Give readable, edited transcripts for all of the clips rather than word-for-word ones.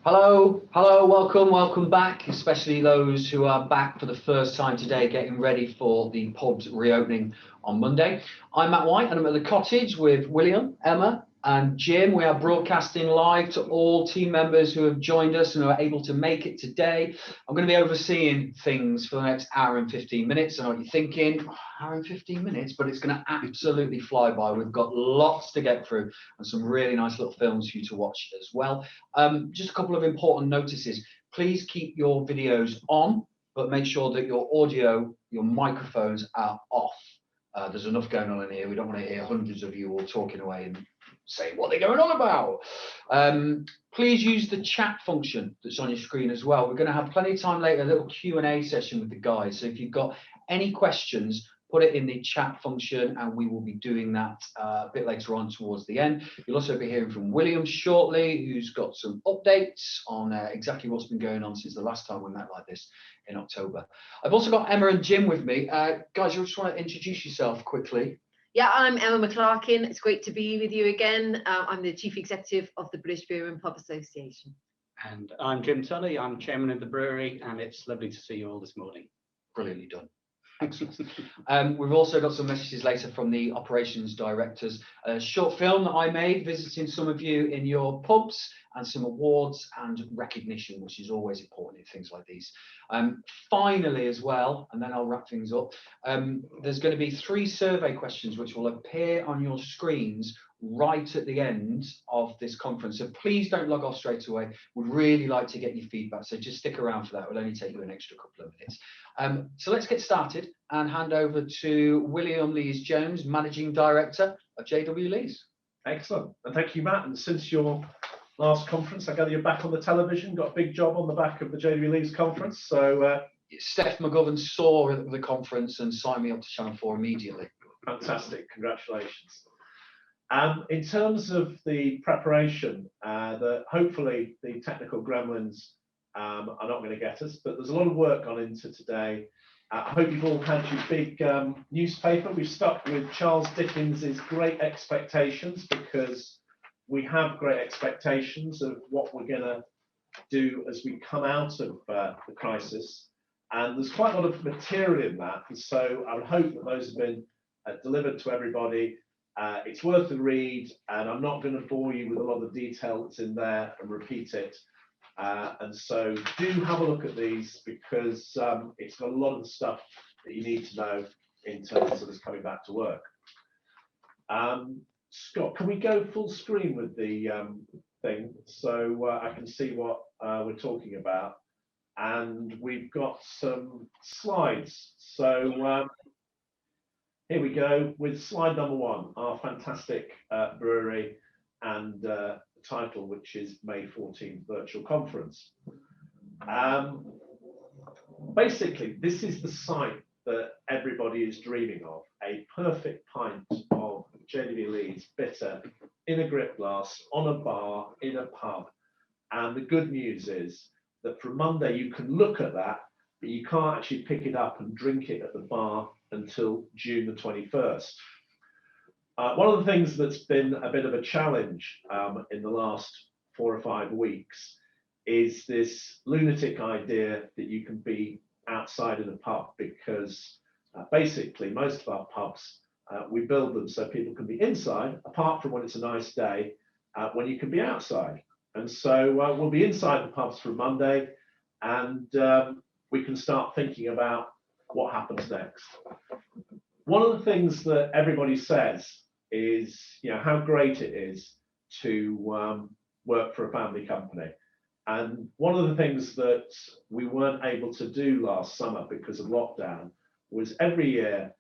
Hello, welcome back, especially those who are back for the first time today, getting ready for the pubs reopening on Monday. I'm Matt White and I'm at the cottage with William, Emma and Jim. We are broadcasting live to all team members who have joined us and are able to make it today. I'm going to be overseeing things for the next hour and 15 minutes. I know what you're thinking, hour and 15 minutes, but it's going to absolutely fly by. We've got lots to get through and some really nice little films for you to watch as well. Just a couple of important notices. Please keep your videos on, but make sure that your audio, your microphones are off. There's enough going on in here. We don't want to hear hundreds of you all talking away and say what they're going on about. Please use the chat function that's on your screen as well. We're going to have plenty of time later, a little Q&A session with the guys. So if you've got any questions, put it in the chat function and we will be doing that a bit later on towards the end. You'll also be hearing from William shortly, who's got some updates on exactly what's been going on since the last time we met like this in October. I've also got Emma and Jim with me. Guys, you just want to introduce yourself quickly? Yeah, I'm Emma McClarkin. It's great to be with you again. I'm the Chief Executive of the British Beer and Pub Association. And I'm Jim Tully. I'm Chairman of the brewery, and it's lovely to see you all this morning. Brilliantly done. Excellent. We've also got some messages later from the operations directors. A short film that I made visiting some of you in your pubs and some awards and recognition, which is always important in things like these. Finally as well, and then I'll wrap things up, there's going to be 3 survey questions which will appear on your screens right at the end of this conference. So please don't log off straight away. We'd really like to get your feedback. So just stick around for that. It will only take you an extra couple of minutes. So let's get started and hand over to William Lees-Jones, Managing Director of JW Lees. Excellent. And thank you, Matt. And since your last conference, I gather you're back on the television, got a big job on the back of the JW Lees conference. So Steph McGovern saw the conference and signed me up to Channel 4 immediately. Fantastic. Congratulations. In terms of the preparation, hopefully the technical gremlins are not going to get us, but there's a lot of work gone into today. I hope you've all had your big newspaper. We've stuck with Charles Dickens's Great Expectations because we have great expectations of what we're going to do as we come out of the crisis. And there's quite a lot of material in that. And so I would hope that those have been delivered to everybody. It's worth a read, and I'm not going to bore you with a lot of the detail that's in there and repeat it. And so do have a look at these because it's got a lot of the stuff that you need to know in terms of us coming back to work. Scott, can we go full screen with the thing so I can see what we're talking about? And we've got some slides. So here we go with slide number 1, our fantastic brewery and the title, which is May 14th Virtual Conference. Basically, this is the site that everybody is dreaming of, a perfect pint of JW Lees bitter in a grip glass, on a bar, in a pub. And the good news is that from Monday you can look at that, but you can't actually pick it up and drink it at the bar until June the 21st. One of the things that's been a bit of a challenge in the last 4 or 5 weeks is this lunatic idea that you can be outside in a pub because basically most of our pubs, we build them so people can be inside, apart from when it's a nice day, when you can be outside. And so we'll be inside the pubs from Monday, and we can start thinking about what happens next. One of the things that everybody says is, how great it is to work for a family company. And one of the things that we weren't able to do last summer because of lockdown was every year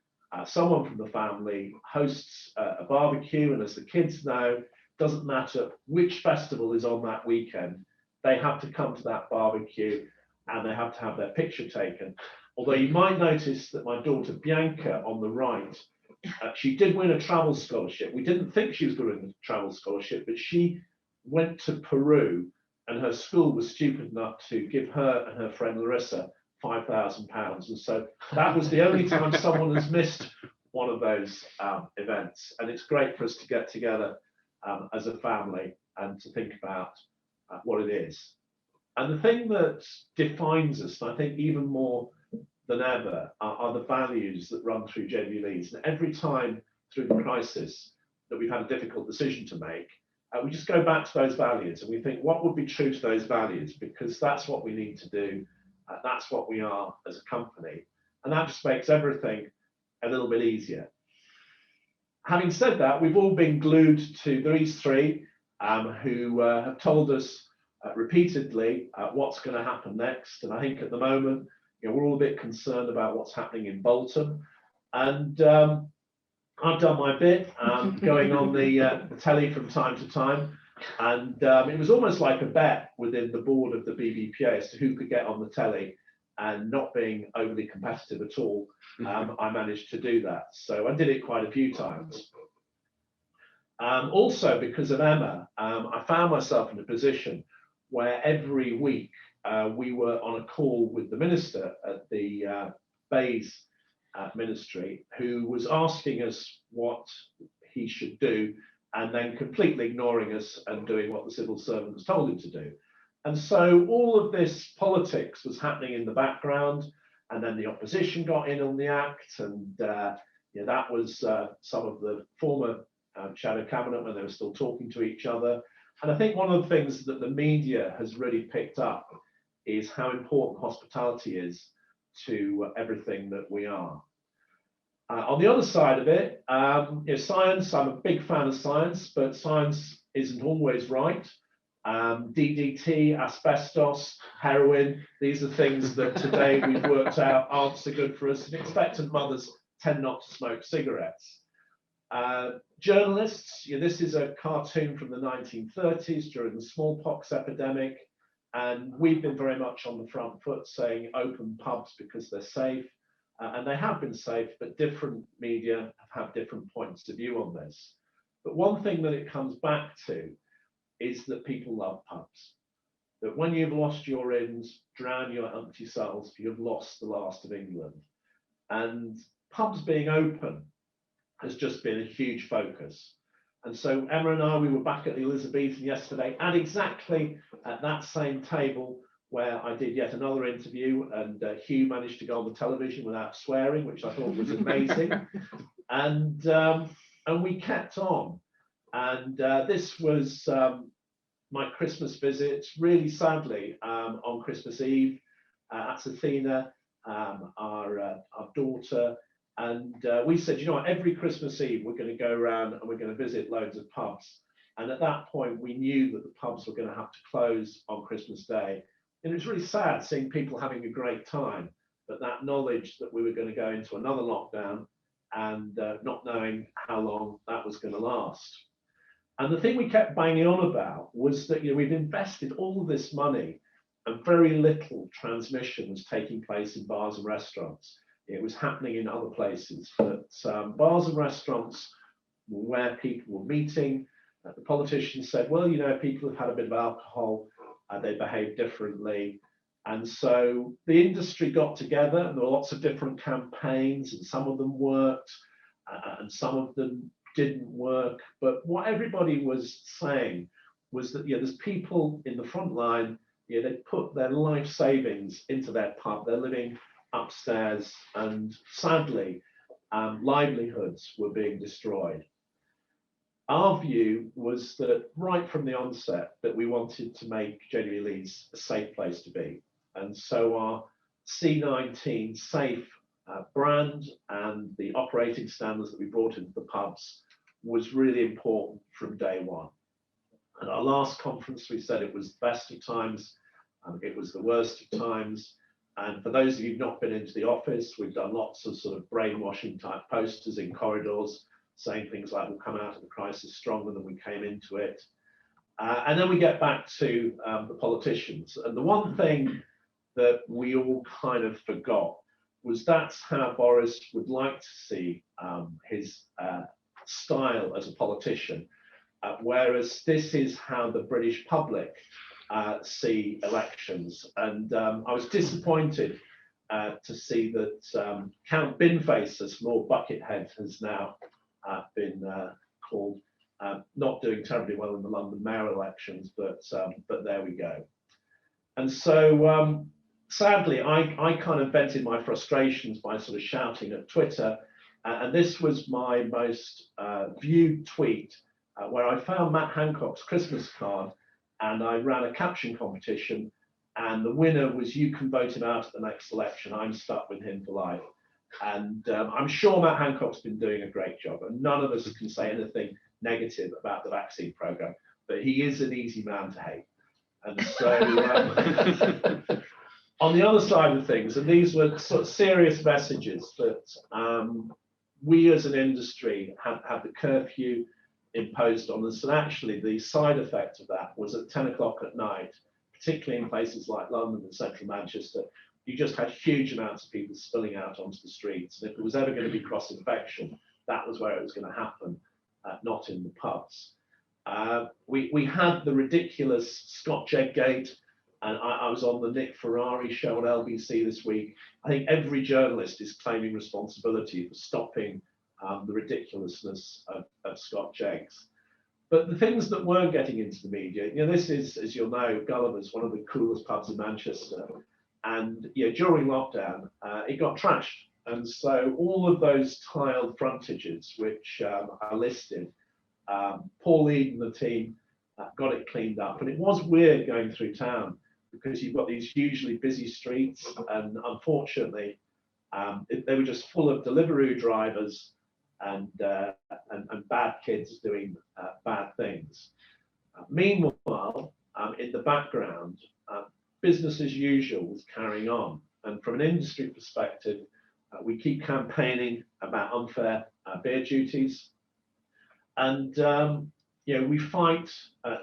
someone from the family hosts a barbecue, and as the kids know, doesn't matter which festival is on that weekend, they have to come to that barbecue and they have to have their picture taken. Although you might notice that my daughter Bianca on the right, she did win a travel scholarship. We didn't think she was going to win a travel scholarship, but she went to Peru and her school was stupid enough to give her and her friend Larissa £5,000. And so that was the only time someone has missed one of those events. And it's great for us to get together as a family and to think about what it is. And the thing that defines us, and I think even more than ever, are the values that run through JW Leeds. And every time through the crisis that we've had a difficult decision to make, we just go back to those values and we think, what would be true to those values? Because that's what we need to do. That's what we are as a company. And that just makes everything a little bit easier. Having said that, we've all been glued to these three who have told us repeatedly what's going to happen next. And I think at the moment, we're all a bit concerned about what's happening in Bolton. And I've done my bit going on the telly from time to time. And it was almost like a bet within the board of the BBPA as to who could get on the telly, and not being overly competitive at all, I managed to do that. So I did it quite a few times. Also, because of Emma, I found myself in a position where every week we were on a call with the minister at the Bays ministry, who was asking us what he should do and then completely ignoring us and doing what the civil servants told him to do. And so all of this politics was happening in the background, and then the opposition got in on the act, and that was some of the former shadow cabinet when they were still talking to each other. And I think one of the things that the media has really picked up is how important hospitality is to everything that we are. On the other side of it, science, I'm a big fan of science, but science isn't always right. DDT, asbestos, heroin, these are things that today we've worked out aren't so good for us, and expectant mothers tend not to smoke cigarettes. Journalists, this is a cartoon from the 1930s during the smallpox epidemic, and we've been very much on the front foot saying open pubs because they're safe, and they have been safe, but different media have different points of view on this. But one thing that it comes back to is that people love pubs. That when you've lost your inns, drown your empty cells, you've lost the last of England. And pubs being open has just been a huge focus. And so Emma and I, we were back at the Elizabethan yesterday, and exactly at that same table where I did yet another interview, and Hugh managed to go on the television without swearing, which I thought was amazing. And we kept on. And this was my Christmas visit, really sadly, on Christmas Eve. That's Athena, our daughter. And we said, every Christmas Eve, we're going to go around and we're going to visit loads of pubs. And at that point, we knew that the pubs were going to have to close on Christmas Day. And it was really sad seeing people having a great time, but that knowledge that we were going to go into another lockdown and not knowing how long that was going to last. And the thing we kept banging on about was that we've invested all of this money and very little transmission was taking place in bars and restaurants. It was happening in other places, but bars and restaurants were where people were meeting. The politicians said, well, people have had a bit of alcohol, they behave differently. And so the industry got together, and there were lots of different campaigns, and some of them worked, and some of them didn't work. But what everybody was saying was that there's people in the front line, they put their life savings into their pub, they're living upstairs, and sadly livelihoods were being destroyed. Our view was that right from the onset that we wanted to make JW Leeds a safe place to be, and so our C19 safe brand and the operating standards that we brought into the pubs was really important from day one. At our last conference, we said it was the best of times, it was the worst of times. And for those of you who've not been into the office, we've done lots of sort of brainwashing type posters in corridors saying things like we'll come out of the crisis stronger than we came into it. And then we get back to the politicians. And the one thing that we all kind of forgot was that's how Boris would like to see his style as a politician, whereas this is how the British public see elections. And I was disappointed to see that Count Binface, as Lord Buckethead has now been called, not doing terribly well in the London mayor elections, but there we go. And so sadly, I kind of vented my frustrations by sort of shouting at Twitter. And this was my most viewed tweet, where I found Matt Hancock's Christmas card and I ran a caption competition. And the winner was, "You can vote him out at the next election. I'm stuck with him for life." And I'm sure Matt Hancock's been doing a great job. And none of us can say anything negative about the vaccine program. But he is an easy man to hate. And so on the other side of things, and these were sort of serious messages that we as an industry had the curfew imposed on us. And actually the side effect of that was at 10 o'clock at night, particularly in places like London and central Manchester, you just had huge amounts of people spilling out onto the streets. And if there was ever going to be cross-infection, that was where it was going to happen, not in the pubs. We had the ridiculous Scotch Egg Gate, and I was on the Nick Ferrari show on LBC this week. I think every journalist is claiming responsibility for stopping the ridiculousness of Scotch eggs. But the things that were getting into the media, this is, as you'll know, Gulliver's, one of the coolest pubs in Manchester. And during lockdown, it got trashed. And so all of those tiled frontages, which are listed, Paul Ede and the team got it cleaned up. And it was weird going through town because you've got these hugely busy streets. And unfortunately, they were just full of Deliveroo drivers and bad kids doing bad things. Meanwhile, in the background, business as usual was carrying on. And from an industry perspective, we keep campaigning about unfair beer duties. And we fight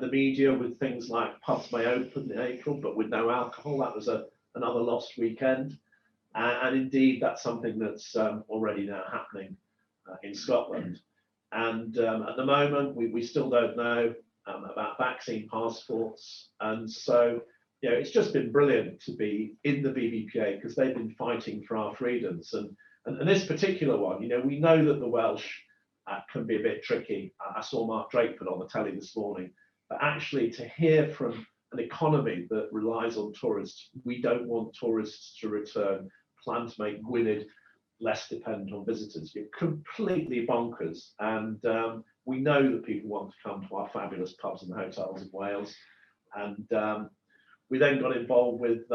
the media with things like pubs may open in April, but with no alcohol. That was another lost weekend. And indeed, that's something that's already now happening in Scotland. And at the moment, we still don't know about vaccine passports. And so, it's just been brilliant to be in the BBPA because they've been fighting for our freedoms. And this particular one, we know that the Welsh can be a bit tricky. I saw Mark Drakeford on the telly this morning, but actually to hear from an economy that relies on tourists, we don't want tourists to return, plan to make Gwynedd less dependent on visitors. You're completely bonkers. And we know that people want to come to our fabulous pubs and hotels in Wales. And we then got involved with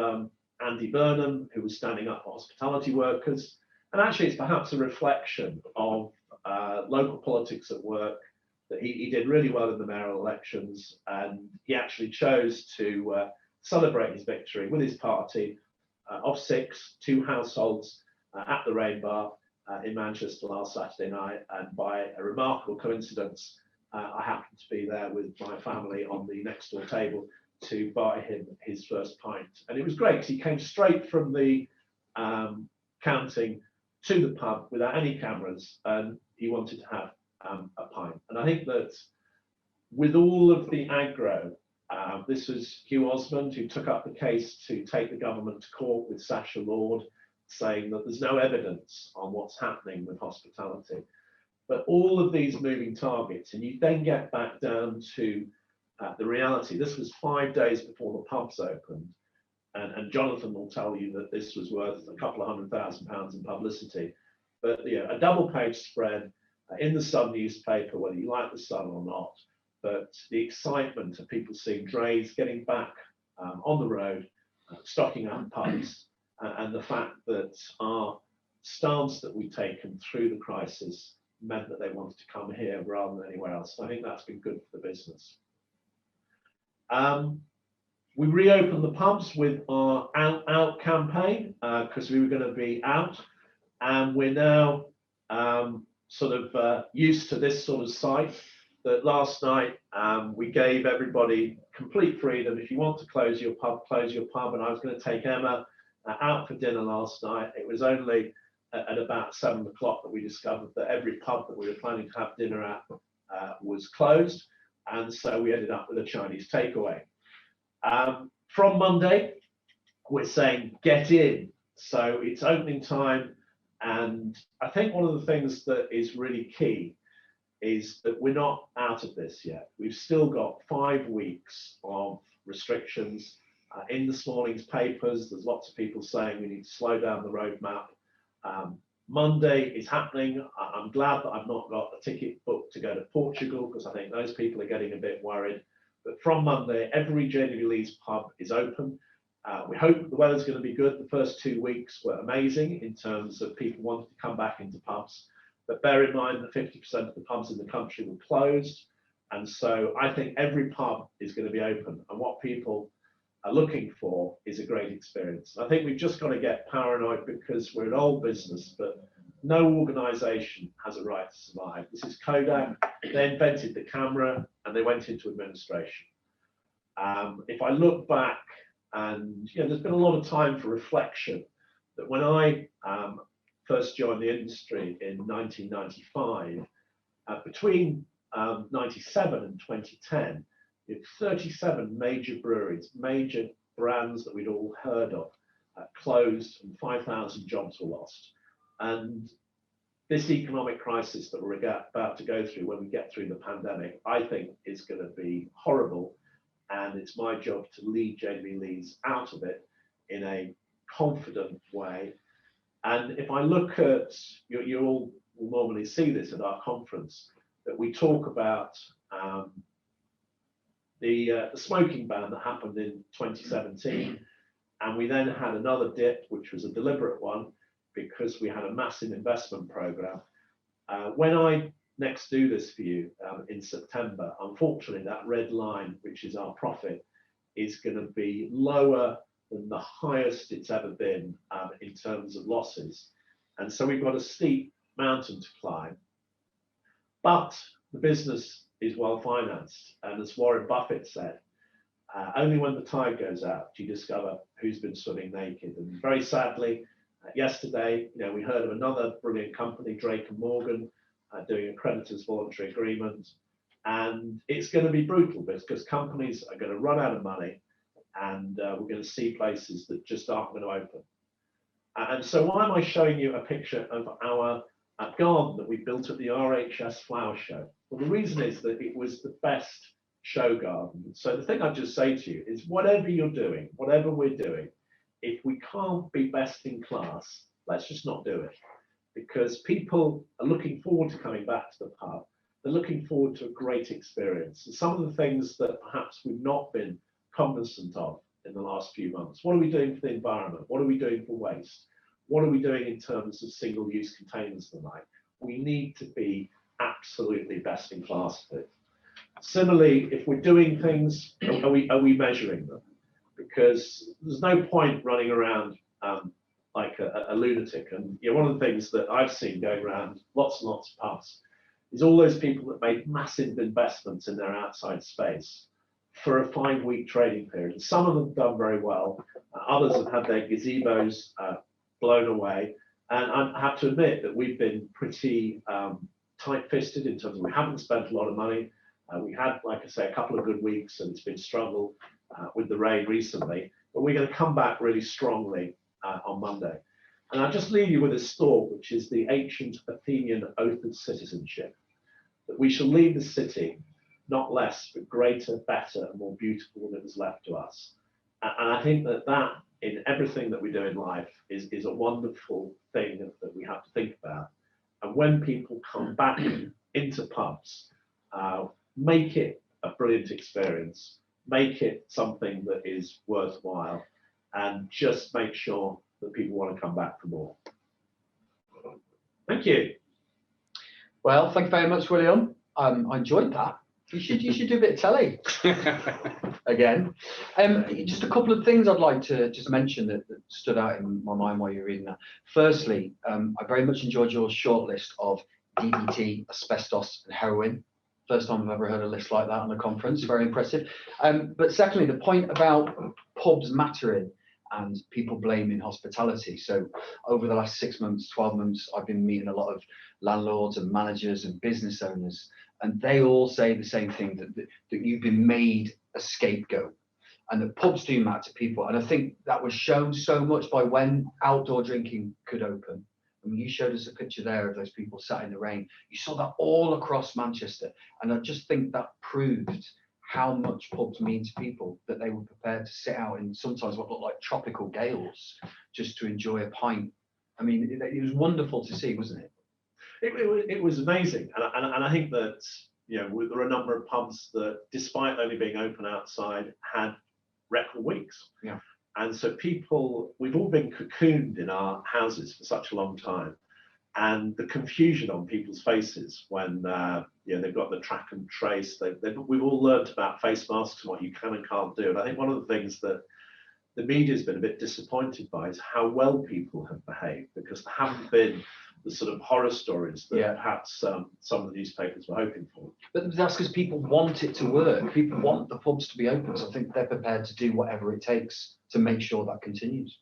Andy Burnham, who was standing up for hospitality workers. And actually, it's perhaps a reflection of local politics at work, that he did really well in the mayoral elections. And he actually chose to celebrate his victory with his party of 6, 2 households at the Rain Bar in Manchester last Saturday night. And by a remarkable coincidence, I happened to be there with my family on the next door table to buy him his first pint. And it was great because he came straight from the counting to the pub without any cameras, and he wanted to have a pint. And I think that with all of the aggro, this was Hugh Osmond who took up the case to take the government to court with Sacha Lord, saying that there's no evidence on what's happening with hospitality. But all of these moving targets, and you then get back down to the reality. This was 5 days before the pubs opened, and Jonathan will tell you that this was worth a couple of £100,000 in publicity. But a double-page spread in the Sun newspaper, whether you like the Sun or not. But the excitement of people seeing drays getting back on the road, stocking up pubs, and the fact that our stance that we've taken through the crisis meant that they wanted to come here rather than anywhere else. I think that's been good for the business. We reopened the pubs with our out campaign because we were going to be out, and we're now used to this sort of site. That last night we gave everybody complete freedom. If you want to close your pub, close your pub. And I was going to take Emma out for dinner last night. It was only at about 7 o'clock that we discovered that every pub that we were planning to have dinner at was closed. And so we ended up with a Chinese takeaway. From Monday, we're saying get in. So it's opening time. And I think one of the things that is really key is that we're not out of this yet. We've still got 5 weeks of restrictions. In this morning's papers, there's lots of people saying we need to slow down the roadmap. Monday is happening. I'm glad that I've not got a ticket booked to go to Portugal, because I think those people are getting a bit worried. But from Monday, every JW Leeds pub is open. We hope the weather's going to be good. The first 2 weeks were amazing in terms of people wanting to come back into pubs. But bear in mind that 50% of the pubs in the country were closed. And so I think every pub is going to be open. And what people are looking for is a great experience. I think we've just got to get paranoid, because we're an old business, but no organisation has a right to survive. This is Kodak. They invented the camera and they went into administration. If I look back, and there's been a lot of time for reflection, that when I first joined the industry in 1995, between 97 and 2010, 37 major breweries, major brands that we'd all heard of, closed, and 5,000 jobs were lost. And this economic crisis that we're about to go through when we get through the pandemic, I think is going to be horrible. And it's my job to lead JW Leeds out of it in a confident way. And if I look at, you all will normally see this at our conference, that we talk about the smoking ban that happened in 2017. And we then had another dip, which was a deliberate one, because we had a massive investment program. When I next do this for you in September, unfortunately, that red line, which is our profit, is going to be lower than the highest it's ever been in terms of losses. And so we've got a steep mountain to climb. But the business is well financed. And as Warren Buffett said, only when the tide goes out do you discover who's been swimming naked. And very sadly, yesterday, we heard of another brilliant company, Drake and Morgan, doing a creditors voluntary agreement. And it's going to be brutal, because companies are going to run out of money, and we're going to see places that just aren't going to open. And so why am I showing you a picture of our garden that we built at the RHS Flower Show? Well, the reason is that it was the best show garden. So the thing I'd just say to you is, whatever you're doing, whatever we're doing, if we can't be best in class, let's just not do it. Because people are looking forward to coming back to the pub. They're looking forward to a great experience. And some of the things that perhaps we've not been cognizant of in the last few months. What are we doing for the environment? What are we doing for waste? What are we doing in terms of single-use containers and the like? We need to be absolutely best in class at it. Similarly, if we're doing things, are we measuring them? Because there's no point running around like a lunatic. And one of the things that I've seen going around lots and lots of pubs is all those people that made massive investments in their outside space for a 5-week trading period. And some of them have done very well. Others have had their gazebos blown away. And I have to admit that we've been pretty tight-fisted in terms of we haven't spent a lot of money. We had, like I say, a couple of good weeks, and it's been struggle with the rain recently. But we're going to come back really strongly on Monday. And I'll just leave you with this thought, which is the ancient Athenian oath of citizenship, that we shall leave the city not less, but greater, better, and more beautiful than it was left to us. And I think that in everything that we do in life is a wonderful thing that we have to think about. And when people come back into pubs, make it a brilliant experience, make it something that is worthwhile, and just make sure that people want to come back for more. Thank you. Well, thank you very much, William. I enjoyed that. You should do a bit of telly again. Just a couple of things I'd like to just mention that stood out in my mind while you're reading that. Firstly, I very much enjoyed your short list of DDT, asbestos, and heroin. First time I've ever heard a list like that on a conference. Very impressive. But secondly, the point about pubs mattering and people blaming hospitality. So over the last 6 months, 12 months, I've been meeting a lot of landlords and managers and business owners, and they all say the same thing, that you've been made a scapegoat, and that pubs do matter to people. And I think that was shown so much by when outdoor drinking could open. I mean, you showed us a picture there of those people sat in the rain. You saw that all across Manchester. And I just think that proved how much pubs mean to people, that they were prepared to sit out in sometimes what looked like tropical gales just to enjoy a pint. I mean, it was wonderful to see, wasn't it? It was amazing, and I think that there were a number of pubs that, despite only being open outside, had record weeks. Yeah. And so we've all been cocooned in our houses for such a long time, and the confusion on people's faces when they've got the track and trace. We've all learnt about face masks and what you can and can't do. And I think one of the things that the media's been a bit disappointed by is how well people have behaved, because there haven't been the sort of horror stories that perhaps some of the newspapers were hoping for. But that's because people want it to work. People want the pubs to be open. So I think they're prepared to do whatever it takes to make sure that continues.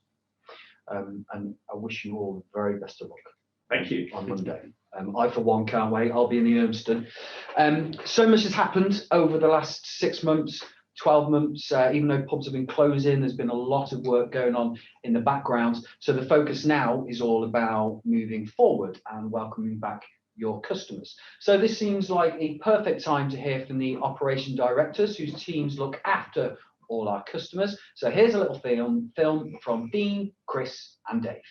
And I wish you all the very best of luck. Thank you. On Monday. I, for one, can't wait. I'll be in the Urmston. So much has happened over the last 6 months, 12 months. Even though pubs have been closing, there's been a lot of work going on in the background. So the focus now is all about moving forward and welcoming back your customers. So this seems like a perfect time to hear from the operation directors whose teams look after all our customers. So here's a little film from Dean, Chris and Dave.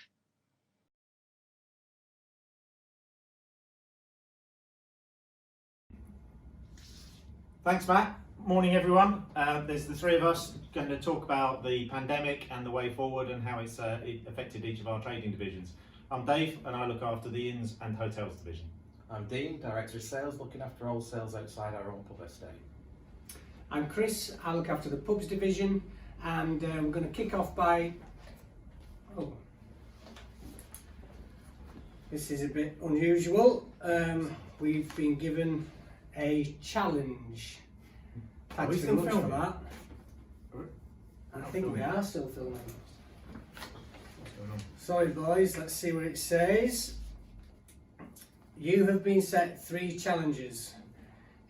Thanks, Matt. Morning, everyone. There's the three of us going to talk about the pandemic and the way forward and how it's it affected each of our trading divisions. I'm Dave and I look after the Inns and Hotels division. I'm Dean, Director of Sales, looking after all sales outside our own pub estate. I'm Chris, I look after the pubs division, and we're going to kick off by... Oh, this is a bit unusual. We've been given a challenge. Thanks very much for that. I think we are still filming. Sorry boys, let's see what it says. You have been set 3 challenges.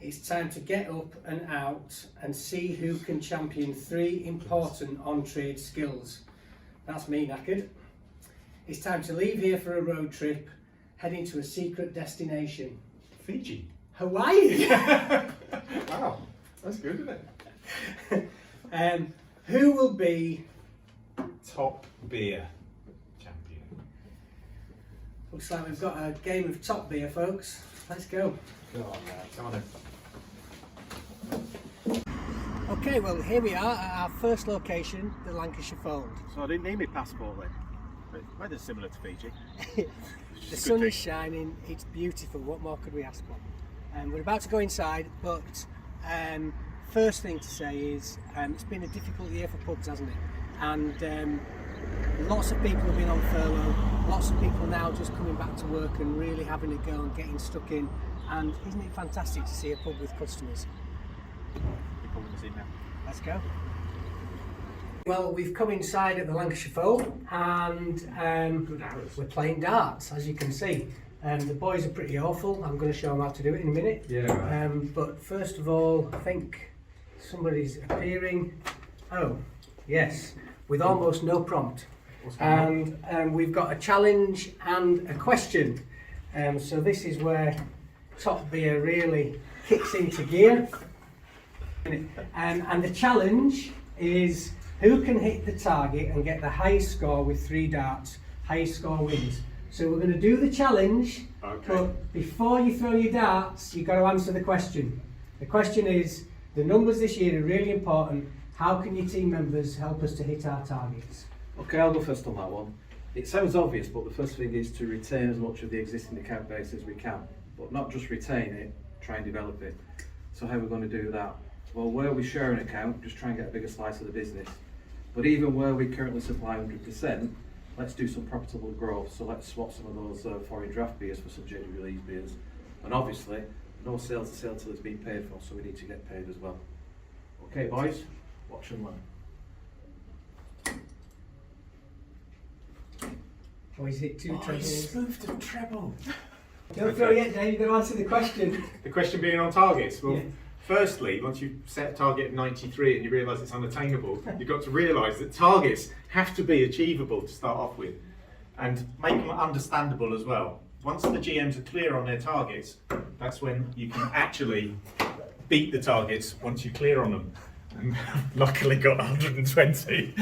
It's time to get up and out and see who can champion 3 important on-trade skills. That's me knackered. It's time to leave here for a road trip, heading to a secret destination. Fiji. Hawaii! Wow, that's good, isn't it? Who will be Top beer champion. Looks like we've got a game of top beer, folks. Let's go. Go on, come on then. Okay, well here we are at our first location, the Lancashire Fold. So I didn't need my passport then. Weather's similar to Fiji. The sun is shining, it's beautiful, what more could we ask for? We're about to go inside, but first thing to say is it's been a difficult year for pubs, hasn't it? And lots of people have been on furlough, lots of people now just coming back to work and really having a go and getting stuck in. And isn't it fantastic to see a pub with customers? Let's go. Well, we've come inside at the Lancashire Fold and we're playing darts, as you can see. The boys are pretty awful. I'm going to show them how to do it in a minute. Yeah. But first of all, I think somebody's appearing. Oh, yes, with almost no prompt. And we've got a challenge and a question. So this is where Top Beer really kicks into gear. And the challenge is who can hit the target and get the highest score with 3 darts. Highest score wins. So we're going to do the challenge, but before you throw your darts, you've got to answer the question. The question is, the numbers this year are really important. How can your team members help us to hit our targets? Okay, I'll go first on that one. It sounds obvious, but the first thing is to retain as much of the existing account base as we can. But not just retain it, try and develop it. So how are we going to do that? Well, where we share an account, just try and get a bigger slice of the business. But even where we currently supply 100%, let's do some profitable growth. So let's swap some of those foreign draft beers for some JW Lee's beers. And obviously, no sale to sell till it's been paid for, so we need to get paid as well. Okay, boys, watch and learn. Or is it 2 trebles? Smooth to treble. Don't throw yet, Dave, you've got to answer the question. The question being on targets. Well, Yeah. Firstly, once you set a target of 93 and you realise it's unattainable, you've got to realise that targets have to be achievable to start off with, and make them understandable as well. Once the GMs are clear on their targets, that's when you can actually beat the targets once you clear on them. And luckily got 120.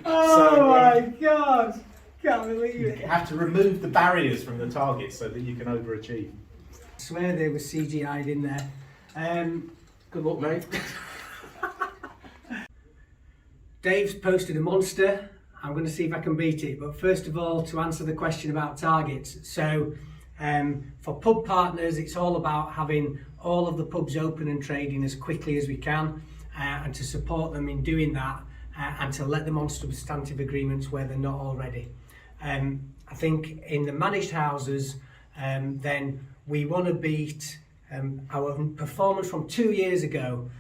Oh my God! Can't believe You it. have to remove the barriers from the targets so that you can overachieve. I swear they were CGI'd in there. Good luck, mate. Dave's posted a monster. I'm going to see if I can beat it. But first of all, to answer the question about targets. So for pub partners, it's all about having all of the pubs open and trading as quickly as we can, and to support them in doing that, and to let them on substantive agreements where they're not already. I think in the managed houses, then we want to beat our performance from 2 years ago,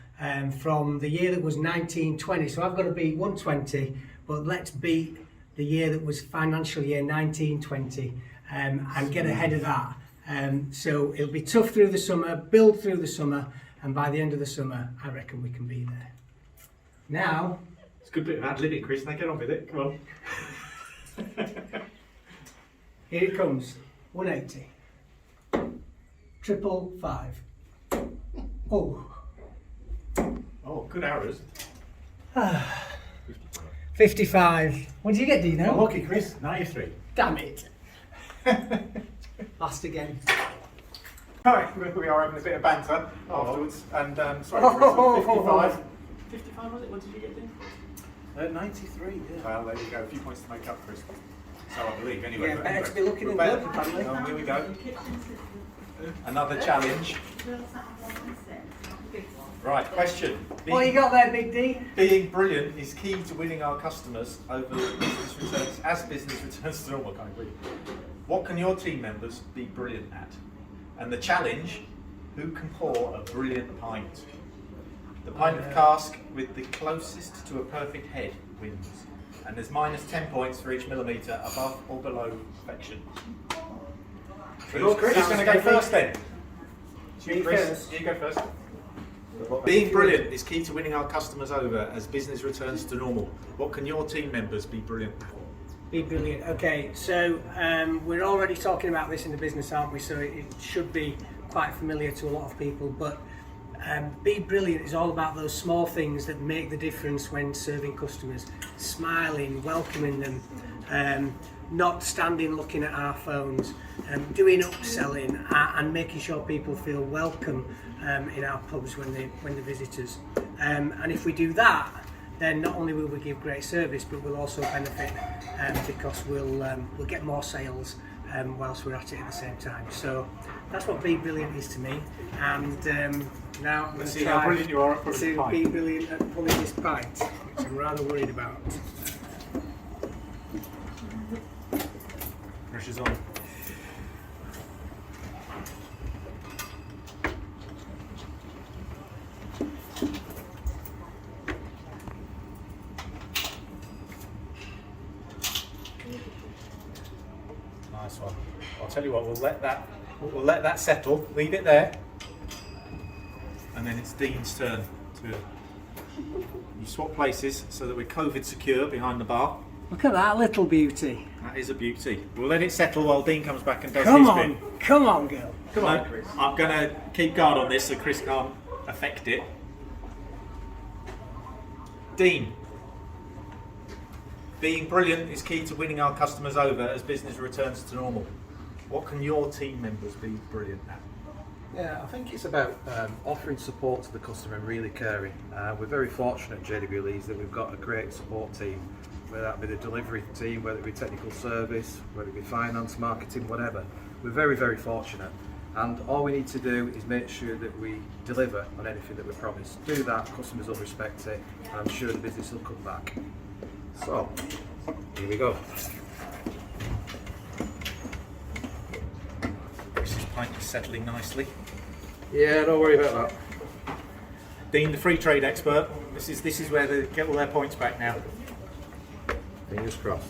from the year that was 1920. So I've got to beat 120, but let's beat the year that was financial year 1920, and get ahead of that. So it'll be tough through the summer, build through the summer, and by the end of the summer, I reckon we can be there. Now, It's a good bit of ad-libbing, Chris. Now get on with it. Come on. here it comes. 180. 555. Oh. Oh, good arrows. 55. What did you get, Dino? Oh, lucky, Chris. 93. Damn it. Last again. Right, we are having a bit of banter afterwards. And sorry, Chris, 55. 55 was it? What did you get in? 93, yeah. Well, there you go. A few points to make up, Chris. So I believe, anyway. Yeah, but better anyway, to be looking we're in better. good, apparently. Oh, here we go. Another challenge. Right, question. What you got there, Big D? Being brilliant is key to winning our customers over business returns as business returns to normal. Can't agree. What can your team members be brilliant at? And the challenge: who can pour a brilliant pint? The pint of cask with the closest to a perfect head wins. And there's minus 10 points for each millimetre above or below perfection. Who's going to go first then? Me first. You go first. Being brilliant is key to winning our customers over as business returns to normal. What can your team members be brilliant at? Be brilliant. Okay, so we're already talking about this in the business, aren't we? So it should be quite familiar to a lot of people. But be brilliant is all about those small things that make the difference when serving customers. Smiling, welcoming them, not standing looking at our phones, doing upselling, and making sure people feel welcome in our pubs when they're visitors. And if we do that, then not only will we give great service, but we'll also benefit because we'll get more sales whilst we're at it at the same time. So that's what Be Brilliant is to me. And now I'm going to See how brilliant you are at pulling the to pint. be brilliant at pulling this pint, which I'm rather worried about. Pressure's on. Nice one. I'll tell you what, we'll let that settle. Leave it there, and then it's Dean's turn to. You swap places so that we're COVID secure behind the bar. Look at that little beauty. That is a beauty. We'll let it settle while Dean comes back and does Come his on, bit. come on, girl. Come on, Chris. I'm going to keep guard on this so Chris can't affect it. Dean. Being brilliant is key to winning our customers over as business returns to normal. What can your team members be brilliant at? Yeah, I think it's about offering support to the customer and really caring. We're very fortunate at JW Leeds that we've got a great support team, whether that be the delivery team, whether it be technical service, whether it be finance, marketing, whatever. We're very, very fortunate. And all we need to do is make sure that we deliver on anything that we promise. Do that, customers will respect it, and I'm sure the business will come back. So, here we go. Chris's pint is settling nicely. Yeah, don't worry about that. Dean, the free trade expert. This is where they get all their points back now. Fingers crossed.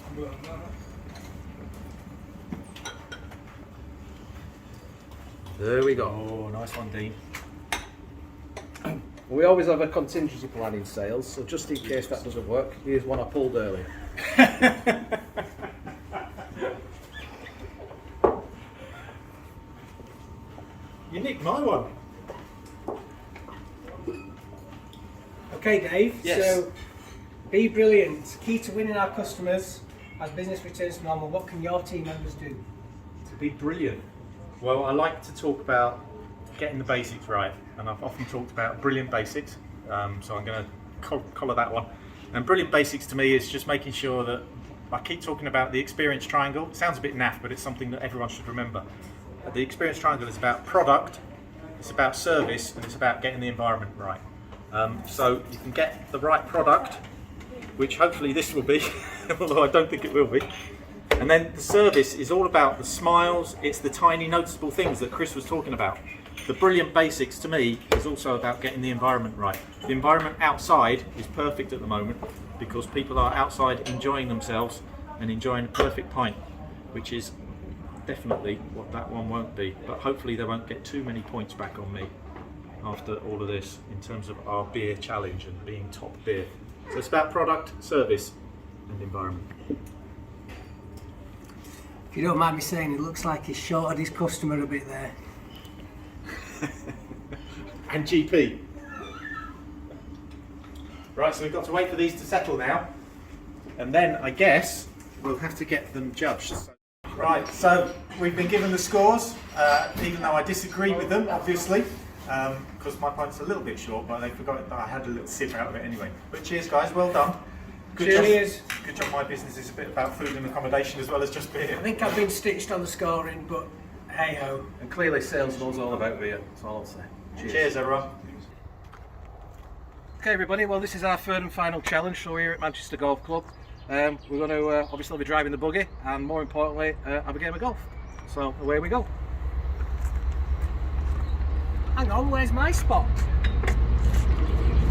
There we go. Oh, nice one, Dean. We always have a contingency plan in sales, so just in case that doesn't work, here's one I pulled earlier. You nicked my one. Okay, Dave. Yes. So, be brilliant. Key to winning our customers as business returns to normal. What can your team members do? To be brilliant. Well, I like to talk about getting the basics right, and I've often talked about brilliant basics, so I'm going to collar that one. And brilliant basics to me is just making sure that I keep talking about the experience triangle. It sounds a bit naff, but it's something that everyone should remember. The experience triangle is about product, it's about service, and it's about getting the environment right. So you can get the right product, which hopefully this will be, although I don't think it will be. And then the service is all about the smiles, it's the tiny noticeable things that Chris was talking about. The brilliant basics to me is also about getting the environment right. The environment outside is perfect at the moment because people are outside enjoying themselves and enjoying a perfect pint, which is definitely what that one won't be. But hopefully they won't get too many points back on me after all of this in terms of our beer challenge and being top beer. So it's about product, service and environment. If you don't mind me saying, it looks like he's shorted his customer a bit there. And GP. Right, so we've got to wait for these to settle now, and then I guess we'll have to get them judged. Right, so we've been given the scores, even though I disagree with them, obviously, because my pint's a little bit short, but they forgot that I had a little sip out of it anyway. But cheers guys, well done. Good Cheers. job. Good job. My business is a bit about food and accommodation as well as just beer. I think I've been stitched on the scoring, but hey ho. And clearly sales knows all about beer, that's all I'll say. Cheers everyone. Okay everybody, well this is our third and final challenge, so we're here at Manchester Golf Club. We're going to obviously be driving the buggy and more importantly have a game of golf. So away we go. Hang on, where's my spot?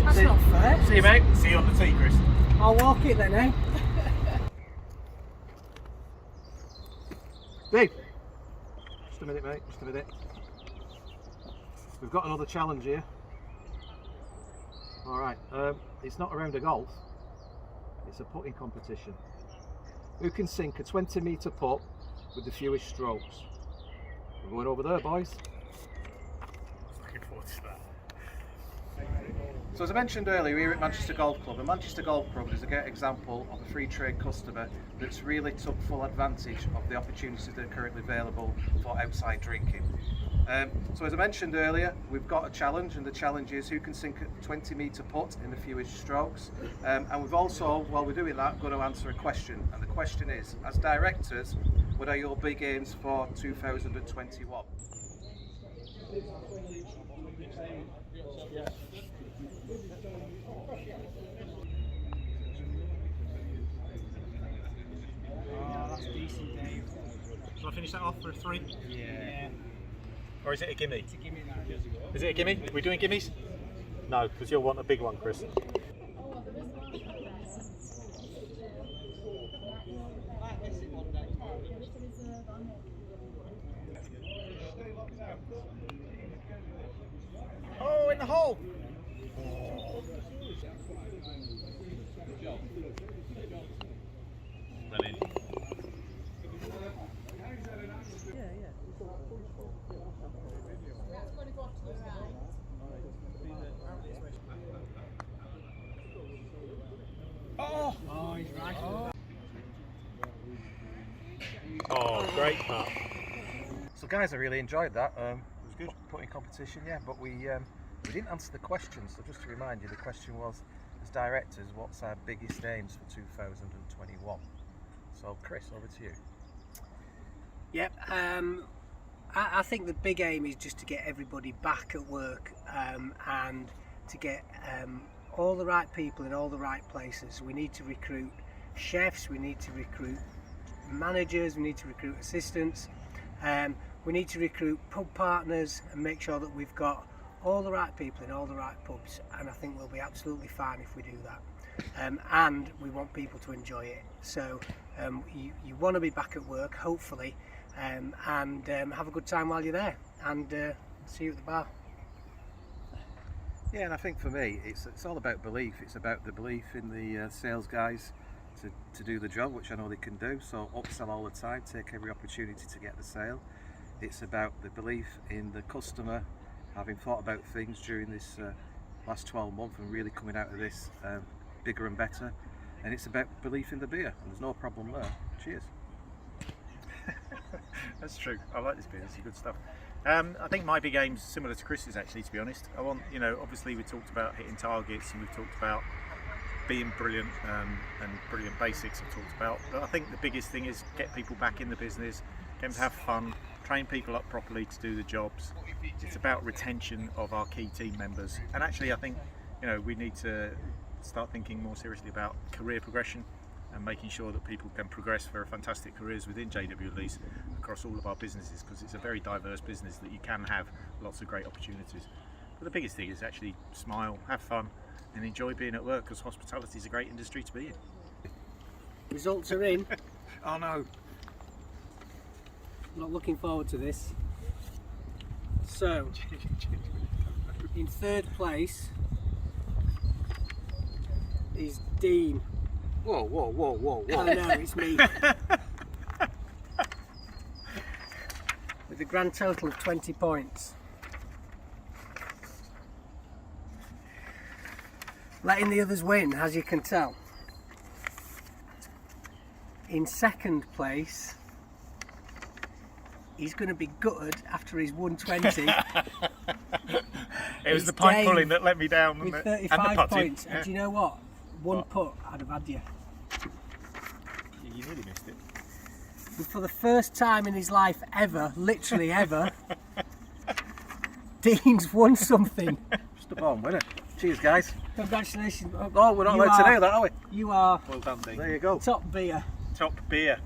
That's not fair. See you mate. See you on the tee, Chris. I'll walk it then, eh? Dave, just a minute mate, just a minute. We've got another challenge here. Alright, it's not a round of golf, it's a putting competition. Who can sink a 20-metre putt with the fewest strokes? We're going over there, boys. Looking forward to that. So as I mentioned earlier, we're here at Manchester Golf Club, and Manchester Golf Club is a great example of a free trade customer that's really took full advantage of the opportunities that are currently available for outside drinking. So as I mentioned earlier, we've got a challenge, and the challenge is who can sink a 20-metre putt in the fewest strokes. And we've also, while we're doing that, going to answer a question, and the question is, as directors, what are your big aims for 2021? Oh, that's decent, Dave. Shall I finish that off for a 3? Yeah. Or is it a gimme? It's a gimme now. Is it a gimme? Are we doing gimmies? No, because you'll want a big one, Chris. Oh, in the hole! Brilliant. Oh, he's right. Oh, great putt. So guys, I really enjoyed that. It was good putting competition, yeah, but we didn't answer the question. So just to remind you, the question was, as directors, what's our biggest aims for 2021? So Chris, over to you. Yep. I think the big aim is just to get everybody back at work and to get all the right people in all the right places. We need to recruit chefs, we need to recruit managers, we need to recruit assistants, we need to recruit pub partners and make sure that we've got all the right people in all the right pubs, and I think we'll be absolutely fine if we do that. And we want people to enjoy it, so you want to be back at work, hopefully, and have a good time while you're there, and see you at the bar. Yeah, and I think for me, it's all about belief. It's about the belief in the sales guys to do the job, which I know they can do. So upsell all the time, take every opportunity to get the sale. It's about the belief in the customer, having thought about things during this last 12 months and really coming out of this bigger and better. And it's about belief in the beer, and there's no problem there. Cheers. That's true. I like this beer. It's good stuff. I think my big aim's similar to Chris's, actually, to be honest. I want, obviously we talked about hitting targets and we've talked about being brilliant, and brilliant basics I've talked about. But I think the biggest thing is get people back in the business, get them to have fun, train people up properly to do the jobs. It's about retention of our key team members. And actually I think, we need to start thinking more seriously about career progression and making sure that people can progress for fantastic careers within JW Lease across all of our businesses, because it's a very diverse business that you can have lots of great opportunities. But the biggest thing is actually smile, have fun and enjoy being at work, because hospitality is a great industry to be in. Results are in. Oh no. Not looking forward to this. So, in third place is Dean. Whoa, whoa, whoa, whoa, whoa. Oh no, it's me. With a grand total of 20 points. Letting the others win, as you can tell. In second place, he's going to be gutted after he's won 20. It was the pint pulling that let me down, with wasn't it? 35 And the putting. points. And do you know what? One putt, I'd have had you. You nearly missed it. And for the first time in his life ever, literally ever, Dean's won something. Just a bomb winner. Cheers, guys. Congratulations. Oh, we're not You allowed to are- do that, are we? You are Well done, Dean. There you go. top beer. Top beer.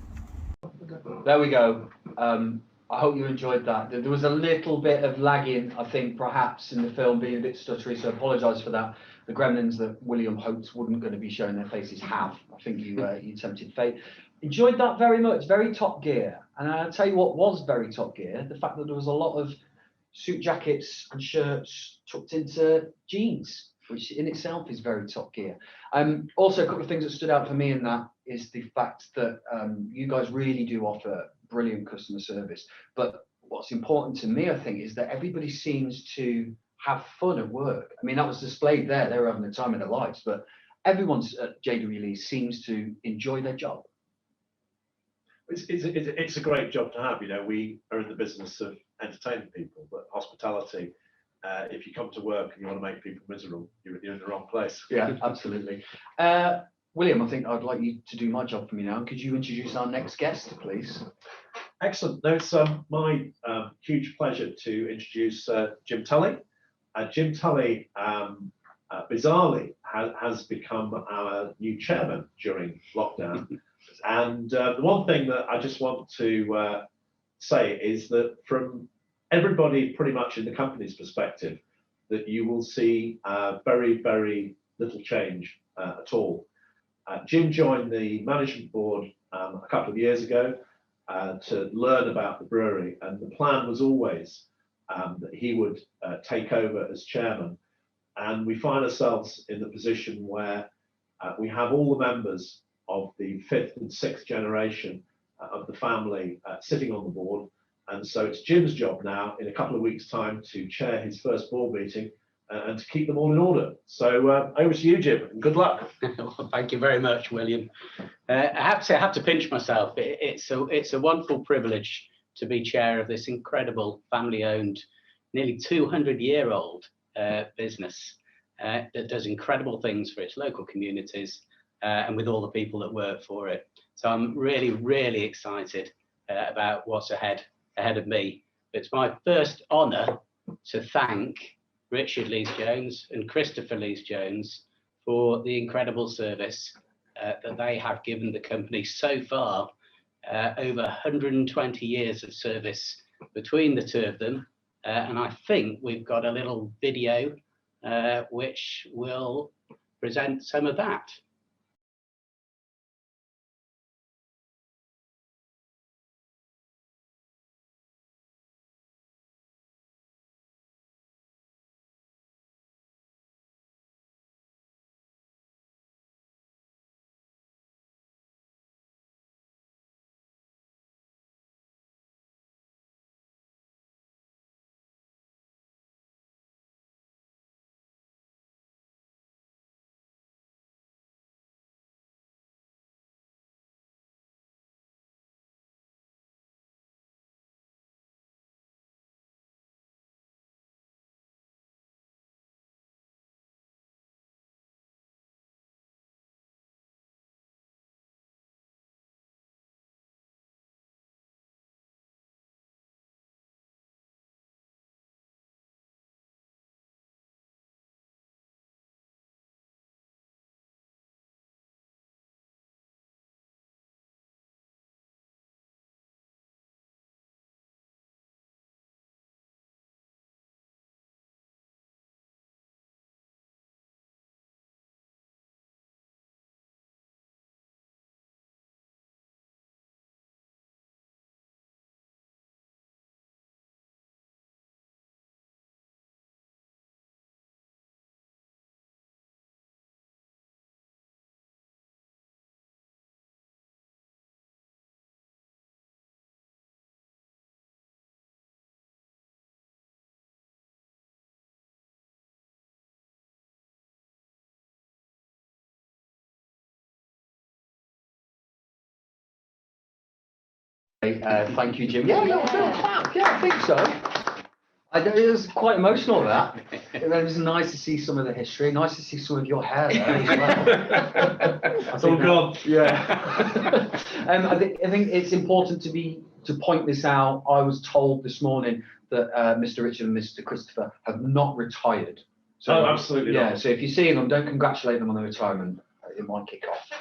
There we go. I hope you enjoyed that. There was a little bit of lagging, I think, perhaps in the film being a bit stuttery, so I apologise for that. The gremlins that William hoped wouldn't going to be showing their faces have. I think you tempted fate. Enjoyed that very much. Very Top Gear. And I'll tell you what was very Top Gear, the fact that there was a lot of suit jackets and shirts tucked into jeans, which in itself is very Top Gear. Also, a couple of things that stood out for me in that is the fact that you guys really do offer brilliant customer service. But what's important to me, I think, is that everybody seems to have fun at work. I mean, that was displayed there. They were having the time of their lives, but everyone at JW Lease seems to enjoy their job. It's a great job to have. We are in the business of entertaining people, but hospitality, if you come to work and you want to make people miserable, you're in the wrong place. Yeah, absolutely. William, I think I'd like you to do my job for me now. Could you introduce our next guest, please? Excellent. No, it's my huge pleasure to introduce Jim Tully. Jim Tully, bizarrely, has become our new chairman during lockdown. And the one thing that I just want to say is that from everybody pretty much in the company's perspective, that you will see very, very little change at all. Jim joined the management board a couple of years ago to learn about the brewery, and the plan was always that he would take over as chairman. And we find ourselves in the position where we have all the members of the fifth and sixth generation of the family sitting on the board. And so it's Jim's job now in a couple of weeks' time to chair his first board meeting and to keep them all in order. So over to you, Jim, and good luck. Well, thank you very much, William. I have to pinch myself. It's a wonderful privilege to be chair of this incredible family-owned, nearly 200-year-old business that does incredible things for its local communities and with all the people that work for it. So I'm really, really excited about what's ahead of me. It's my first honour to thank Richard Lees-Jones and Christopher Lees-Jones for the incredible service that they have given the company so far. Over 120 years of service between the two of them. And I think we've got a little video which will present some of that. Thank you, Jim. Yeah, I think so. It was quite emotional, that. It was nice to see some of the history. Nice to see some of your hair there as well. It's all gone. Yeah. I think it's important to point this out. I was told this morning that Mr. Richard and Mr. Christopher have not retired. So, Absolutely yeah. not. So if you see them, don't congratulate them on their retirement. It might kick off.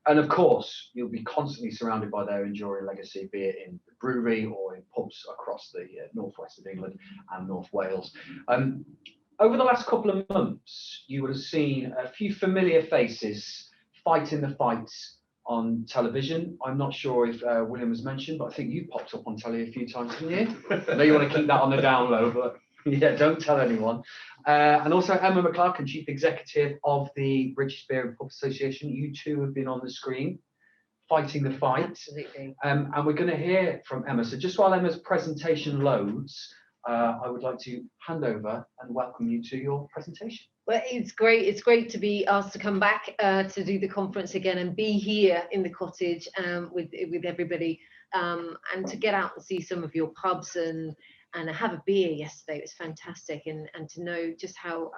And of course, you'll be constantly surrounded by their enduring legacy, be it in the brewery or in pubs across the northwest of England and North Wales. Over the last couple of months, you would have seen a few familiar faces fighting the fights on television. I'm not sure if William was mentioned, but I think you popped up on telly a few times, didn't you? I know you want to keep that on the down low, but yeah, don't tell anyone. And also Emma McClarkin, Chief Executive of the British Beer and Pub Association. You two have been on the screen fighting the fight. Absolutely. And we're going to hear from Emma. So just while Emma's presentation loads, I would like to hand over and welcome you to your presentation. Well, it's great. It's great to be asked to come back to do the conference again and be here in the cottage with everybody, and to get out and see some of your pubs and have a beer yesterday. It was fantastic, and to know just how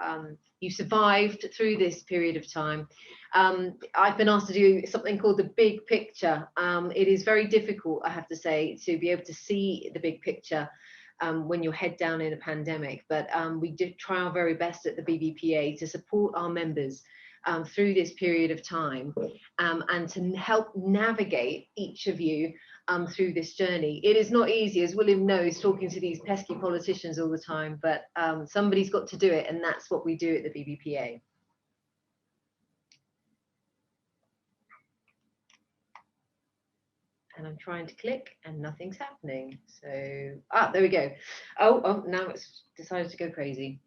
you survived through this period of time. I've been asked to do something called the big picture. It is very difficult, I have to say, to be able to see the big picture when you're head down in a pandemic, but we did try our very best at the BBPA to support our members through this period of time, and to help navigate each of you through this journey. It is not easy, as William knows, talking to these pesky politicians all the time, but somebody's got to do it, and that's what we do at the BBPA. And I'm trying to click and nothing's happening. So, there we go. Oh, now it's decided to go crazy.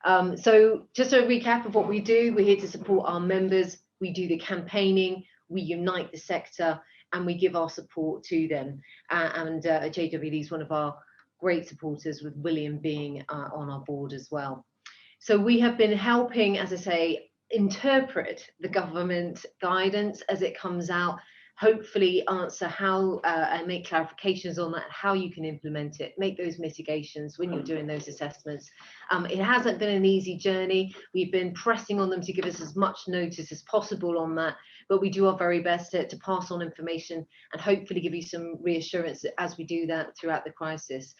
So just a recap of what we do. We're here to support our members. We do the campaigning, we unite the sector, and we give our support to them. JWD is one of our great supporters, with William being on our board as well. So we have been helping, as I say, interpret the government guidance as it comes out, hopefully answer how and make clarifications on that, how you can implement it, make those mitigations when you're doing those assessments. It hasn't been an easy journey. We've been pressing on them to give us as much notice as possible on that, but we do our very best to pass on information and hopefully give you some reassurance as we do that throughout the crisis.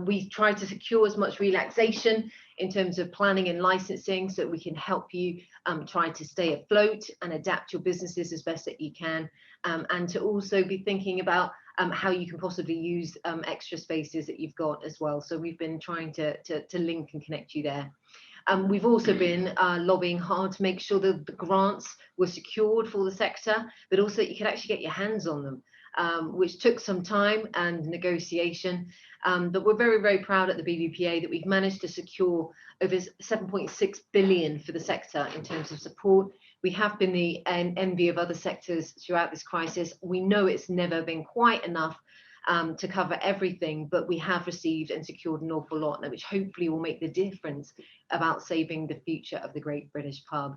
We try to secure as much relaxation in terms of planning and licensing so that we can help you try to stay afloat and adapt your businesses as best that you can, and to also be thinking about how you can possibly use extra spaces that you've got as well. So we've been trying to link and connect you there. We've also been lobbying hard to make sure that the grants were secured for the sector, but also that you could actually get your hands on them, which took some time and negotiation. But we're very, very proud at the BBPA that we've managed to secure over 7.6 billion for the sector in terms of support. We have been the envy of other sectors throughout this crisis. We know it's never been quite enough to cover everything, but we have received and secured an awful lot, which hopefully will make the difference about saving the future of the Great British Pub,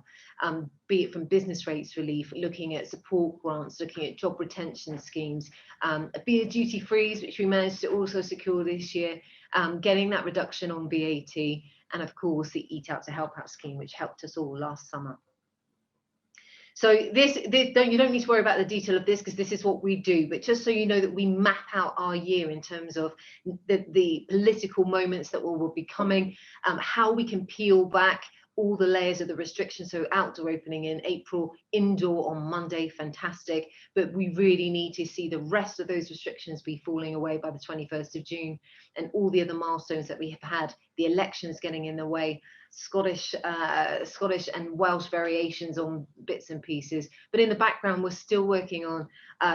be it from business rates relief, looking at support grants, looking at job retention schemes, beer duty frees, which we managed to also secure this year, getting that reduction on VAT, and of course the Eat Out to Help Out scheme, which helped us all last summer. So you don't need to worry about the detail of this, because this is what we do, but just so you know that we map out our year in terms of the political moments that will be coming, how we can peel back all the layers of the restrictions. So outdoor opening in April, indoor on Monday, fantastic, but we really need to see the rest of those restrictions be falling away by the 21st of June, and all the other milestones that we have had, the elections getting in the way, Scottish and Welsh variations on bits and pieces. But in the background, we're still working on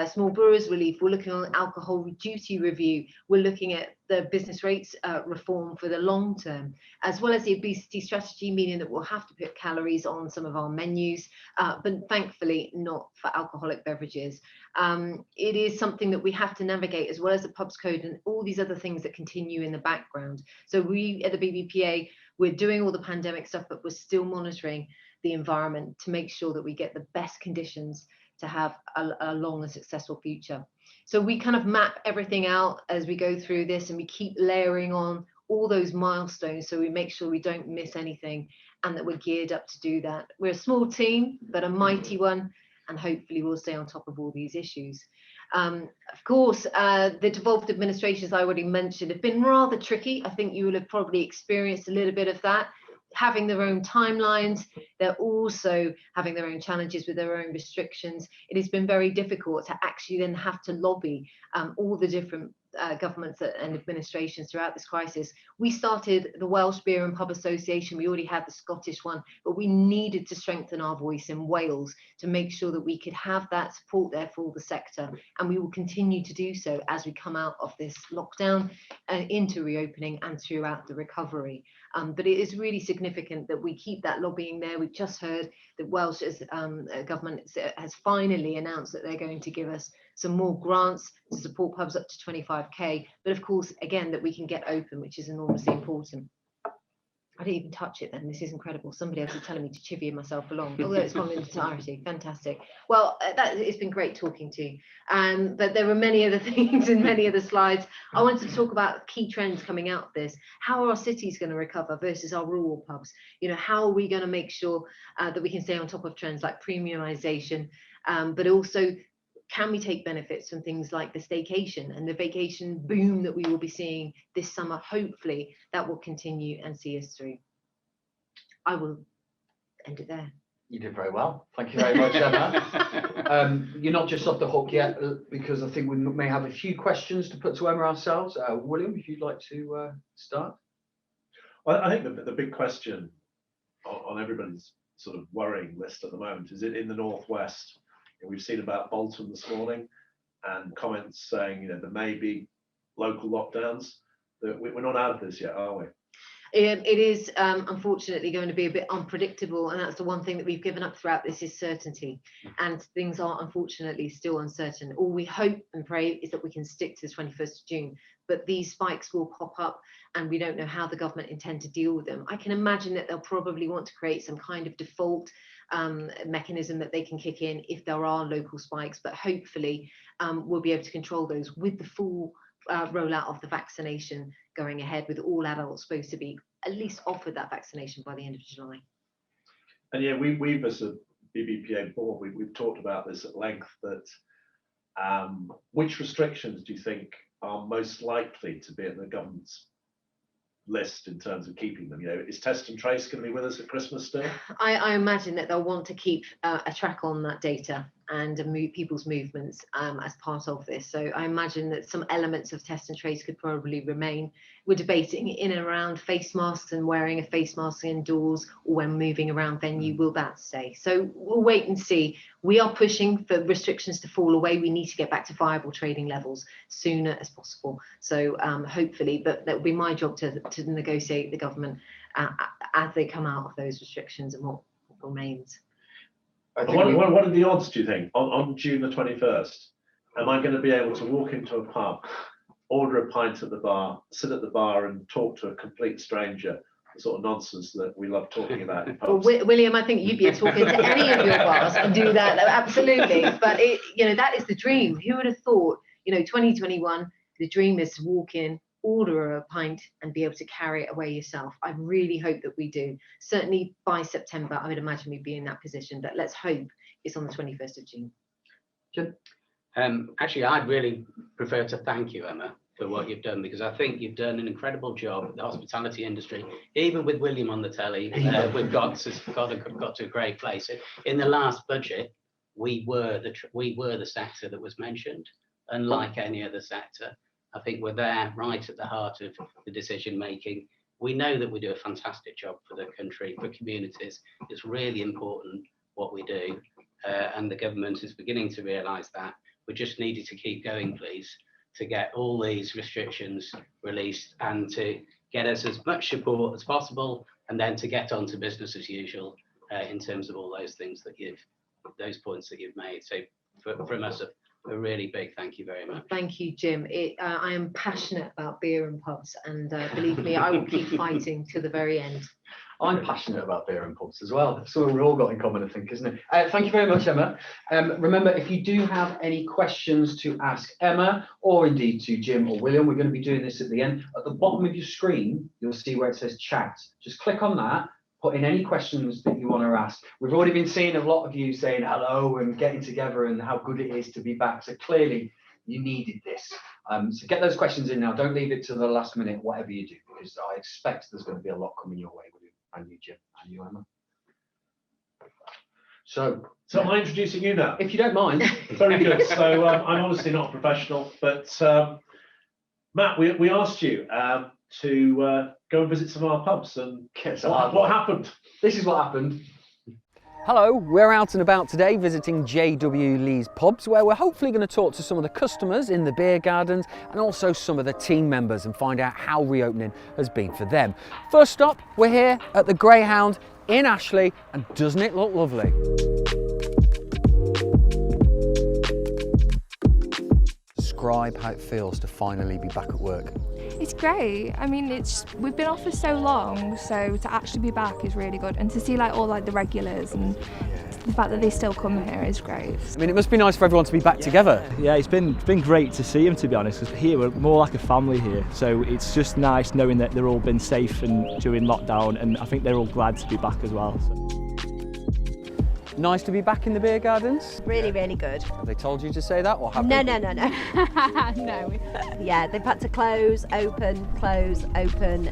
small brewers relief. We're looking on alcohol duty review. We're looking at the business rates reform for the long term, as well as the obesity strategy, meaning that we'll have to put calories on some of our menus, but thankfully not for alcoholic beverages. It is something that we have to navigate, as well as the pubs code and all these other things that continue in the background. So we at the BBPA, we're doing all the pandemic stuff, but we're still monitoring the environment to make sure that we get the best conditions to have a long and successful future. So we kind of map everything out as we go through this, and we keep layering on all those milestones so we make sure we don't miss anything and that we're geared up to do that. We're a small team, but a mighty one, and hopefully we'll stay on top of all these issues. Of course, the devolved administrations I already mentioned have been rather tricky. I think you will have probably experienced a little bit of that. Having their own timelines, they're also having their own challenges with their own restrictions. It has been very difficult to actually then have to lobby all the different governments and administrations throughout this crisis. We started the Welsh Beer and Pub Association. We already had the Scottish one, but we needed to strengthen our voice in Wales to make sure that we could have that support there for the sector, and we will continue to do so as we come out of this lockdown and into reopening and throughout the recovery. But it is really significant that we keep that lobbying there. We've just heard that Welsh government has finally announced that they're going to give us some more grants to support pubs up to 25k, but of course, again, that we can get open, which is enormously important. I didn't even touch it then. This is incredible. Somebody else is telling me to chivvy myself along, although it's gone in entirety. Fantastic. Well, it's been great talking to you. But there were many other things in many of the slides. I wanted to talk about key trends coming out of this. How are our cities going to recover versus our rural pubs? You know, how are we going to make sure that we can stay on top of trends like premiumisation, but also can we take benefits from things like the staycation and the vacation boom that we will be seeing this summer? Hopefully that will continue and see us through. I will end it there. You did very well. Thank you very much, Emma. You're not just off the hook yet, because I think we may have a few questions to put to Emma ourselves. William, if you'd like to start. Well, I think the big question on everybody's sort of worrying list at the moment is it in the Northwest. We've seen about Bolton this morning and comments saying, you know, there may be local lockdowns. That we're not out of this yet, are we? It is unfortunately going to be a bit unpredictable, and that's the one thing that we've given up throughout this is certainty, and things are unfortunately still uncertain. All we hope and pray is that we can stick to the 21st of June, but these spikes will pop up and we don't know how the government intend to deal with them. I can imagine that they'll probably want to create some kind of default mechanism that they can kick in if there are local spikes, but hopefully we'll be able to control those with the full rollout of the vaccination going ahead, with all adults supposed to be at least offered that vaccination by the end of July. And yeah, we've as a BBPA board, we've talked about this at length, that which restrictions do you think are most likely to be at the government's list in terms of keeping them? You know, is test and trace going to be with us at Christmas still? I imagine that they'll want to keep a track on that data and people's movements as part of this. So I imagine that some elements of test and trace could probably remain. We're debating in and around face masks and wearing a face mask indoors or when moving around venue. Will that stay? So we'll wait and see. We are pushing for restrictions to fall away. We need to get back to viable trading levels sooner as possible. So hopefully, but that will be my job to negotiate the government as they come out of those restrictions and what remains. What are the odds, do you think, on June the 21st? Am I going to be able to walk into a pub, order a pint at the bar, sit at the bar and talk to a complete stranger, the sort of nonsense that we love talking about in pubs? Well, William, I think you'd be talking to any of your bars and do that, absolutely. But that is the dream. Who would have thought, 2021, the dream is to walk in, order a pint and be able to carry it away yourself. I really hope that we do. Certainly by September, I would imagine we'd be in that position, but let's hope it's on the 21st of June. Jim? Actually, I'd really prefer to thank you, Emma, for what you've done, because I think you've done an incredible job in the hospitality industry. Even with William on the telly, we've got to a great place. In the last budget, we were the sector that was mentioned, unlike any other sector. I think we're there right at the heart of the decision making. We know that we do a fantastic job for the country, for communities. It's really important what we do, and the government is beginning to realise that. We just needed to keep going, please, to get all these restrictions released and to get us as much support as possible, and then to get on to business as usual in terms of all those things those points that you've made. So from us, a really big thank you very much. Thank you, Jim. I am passionate about beer and pubs, and believe me, I will keep fighting to the very end. I'm passionate about beer and pubs as well. That's something we've all got in common, I think, isn't it? Thank you very much, Emma. Remember, if you do have any questions to ask Emma, or indeed to Jim or William, we're going to be doing this at the end. At the bottom of your screen, you'll see where it says chat. Just click on that, put in any questions that you want to ask. We've already been seeing a lot of you saying hello and getting together and how good it is to be back. So clearly, you needed this. So get those questions in now. Don't leave it to the last minute, whatever you do, because I expect there's going to be a lot coming your way, William, and you, Jim, and you, Emma. So am I introducing you now? if you don't mind. Very good. So I'm honestly not a professional, but Matt, we asked you to go and visit some of our pubs, and what happened? This is what happened. Hello, we're out and about today visiting JW Lee's pubs, where we're hopefully going to talk to some of the customers in the beer gardens and also some of the team members and find out how reopening has been for them. First stop, we're here at the Greyhound in Ashley, and doesn't it look lovely? Describe how it feels to finally be back at work. It's great. I mean, we've been off for so long, so to actually be back is really good, and to see all the regulars and the fact that they still come here is great. I mean, it must be nice for everyone to be back together. Yeah, it's been great to see them, to be honest, because here we're more like a family here, so it's just nice knowing that they're all been safe and during lockdown, and I think they're all glad to be back as well. So. Nice to be back in the beer gardens? Really, really good. Have they told you to say that, or have No. No. Yeah, they've had to close, open,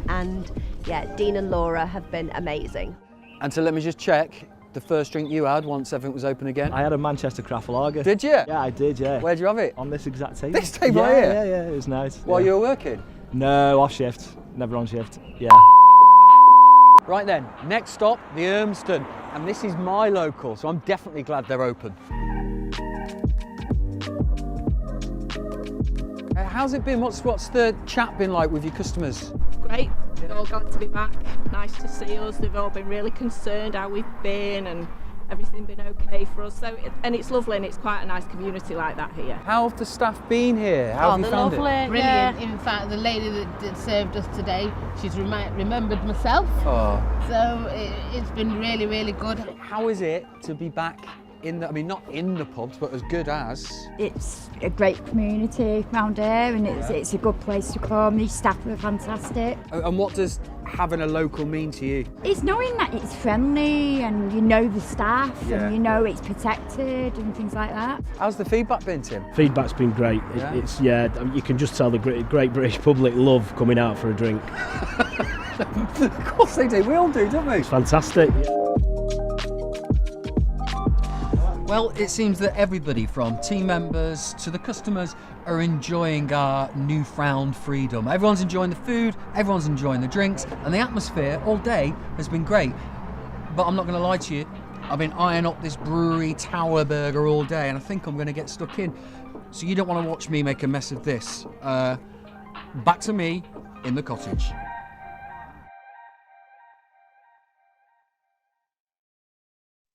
and yeah, Dean and Laura have been amazing. And so let me just check, the first drink you had once everything was open again? I had a Manchester Craft Lager. Did you? Yeah, I did, yeah. Where'd you have it? On this exact table. This table right here? Yeah, it was nice. While you were working? No, off shift, never on shift, yeah. Right then, next stop, the Urmston, and this is my local, so I'm definitely glad they're open. How's it been? What's the chat been like with your customers? Great, they're all glad to be back, nice to see us, they've all been really concerned how we've been and everything been okay for us, and it's lovely, and it's quite a nice community like that here. How have the staff been here? How have you found lovely. it? Brilliant. In fact, the lady that served us today, she's remembered myself. Oh. So it's been really, really good. How is it to be back in the, I mean, not in the pubs, but as good as? It's a great community around here, and it's a good place to come. These staff are fantastic. And what does having a local mean to you? It's knowing that it's friendly and you know the staff and you know it's protected and things like that. How's the feedback been, Tim? Feedback's been great. It's you can just tell the great British public love coming out for a drink. Of course they do, we all do, don't we? It's fantastic. Well, it seems that everybody from team members to the customers are enjoying our newfound freedom. Everyone's enjoying the food, everyone's enjoying the drinks, and the atmosphere all day has been great. But I'm not going to lie to you, I've been eyeing up this brewery tower burger all day, and I think I'm going to get stuck in. So you don't want to watch me make a mess of this. Back to me in the cottage.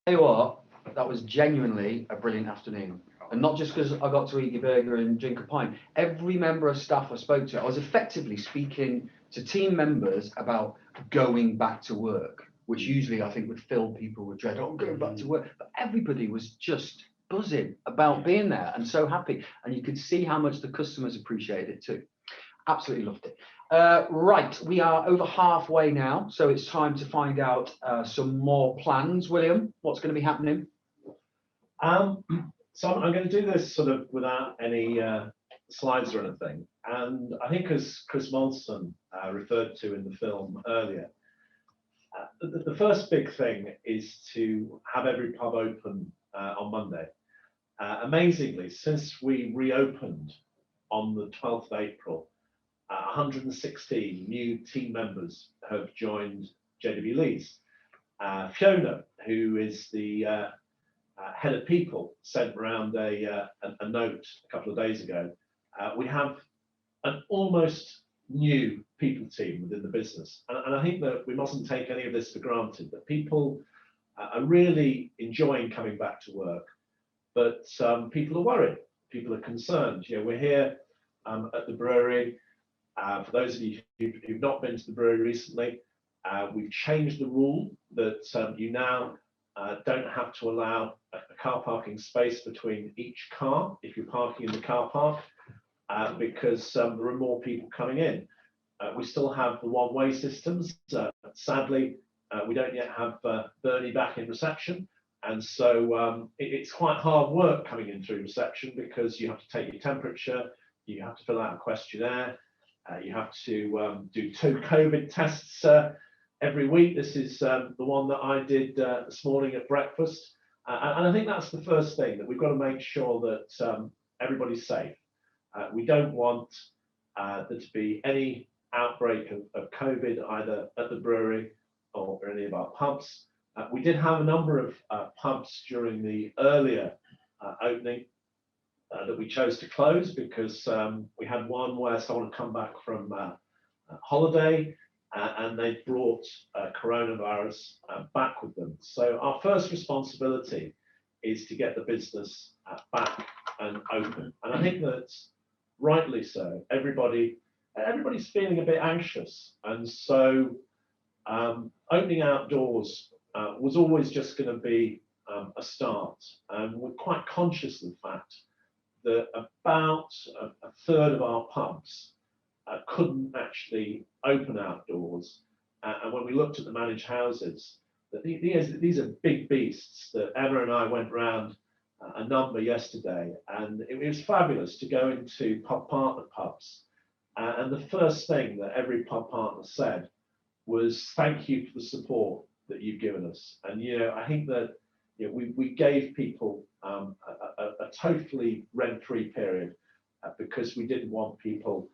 Tell you what, that was genuinely a brilliant afternoon. And not just because I got to eat your burger and drink a pint. Every member of staff I spoke to, I was effectively speaking to team members about going back to work, which usually I think would fill people with dread. Oh, I'm going back to work. But everybody was just buzzing about being there and so happy. And you could see how much the customers appreciated it too. Absolutely loved it. Right, we are over halfway now, so it's time to find out some more plans. William, what's going to be happening? So I'm going to do this sort of without any slides or anything. And I think as Chris Molson referred to in the film earlier, the first big thing is to have every pub open on Monday. Amazingly, since we reopened on the 12th of April, 116 new team members have joined JW Lee's. Fiona, who is the head of people, sent around a note a couple of days ago. We have an almost new people team within the business. And I think that we mustn't take any of this for granted, that people are really enjoying coming back to work, but people are worried, people are concerned. You know, we're here at the brewery. For those of you who've not been to the brewery recently, We've changed the rule that you now don't have to allow a car parking space between each car if you're parking in the car park, because there are more people coming in. We still have the one-way systems. Sadly, we don't yet have Bernie back in reception. And so it's quite hard work coming in through reception, because you have to take your temperature, you have to fill out a questionnaire, you have to do 2 COVID tests every week. This is the one that I did this morning at breakfast. And I think that's the first thing, that we've got to make sure that everybody's safe. We don't want there to be any outbreak of COVID either at the brewery or any of our pubs. We did have a number of pubs during the earlier opening that we chose to close, because we had one where someone had come back from holiday and they brought coronavirus back with them. So our first responsibility is to get the business back and open. And I think that rightly so, everybody's feeling a bit anxious. And so opening outdoors was always just going to be a start. And we're quite conscious of the fact that about a third of our pubs couldn't actually open outdoors. And when we looked at the managed houses, that these are big beasts. That Emma and I went round a number yesterday, and it was fabulous to go into pub partner pubs. And the first thing that every pub partner said was, "Thank you for the support that you've given us." And I think that we gave people a totally rent-free period because we didn't want people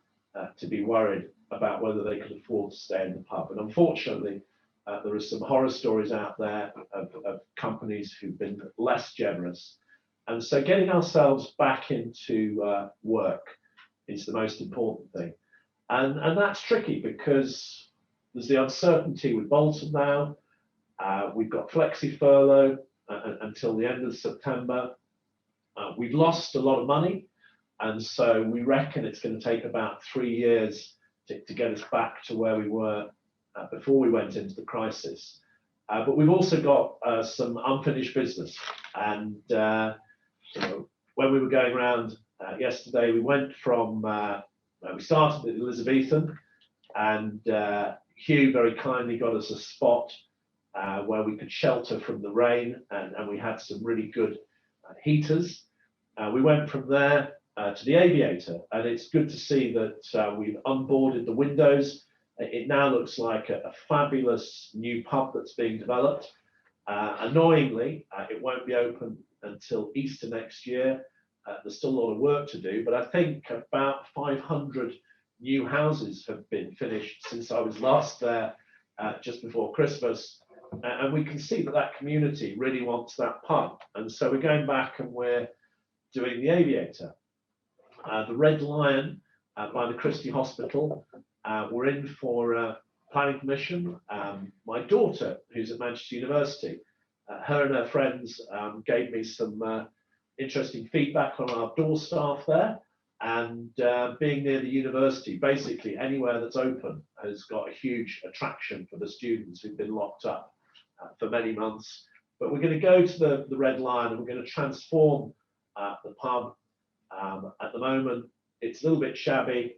to be worried about whether they could afford to stay in the pub. And unfortunately, there are some horror stories out there of companies who've been less generous. And so getting ourselves back into work is the most important thing. And that's tricky, because there's the uncertainty with Bolton now. We've got flexi furlough until the end of September. We've lost a lot of money. And so we reckon it's going to take about 3 years to get us back to where we were before we went into the crisis. But we've also got some unfinished business. And when we were going around yesterday, we went from, we started at Elizabethan, and Hugh very kindly got us a spot where we could shelter from the rain, and we had some really good heaters. We went from there to the Aviator, and it's good to see that we've unboarded the windows. It now looks like a fabulous new pub that's being developed. Annoyingly, it won't be open until Easter next year. There's still a lot of work to do, but I think about 500 new houses have been finished since I was last there just before Christmas. And we can see that community really wants that pub. And so we're going back and we're doing the Aviator. The Red Lion by the Christie Hospital, we're in for planning permission. My daughter, who's at Manchester University, her and her friends gave me some interesting feedback on our door staff there. And being near the university, basically anywhere that's open has got a huge attraction for the students who've been locked up for many months. But we're going to go to the Red Lion, and we're going to transform the pub. At the moment, it's a little bit shabby.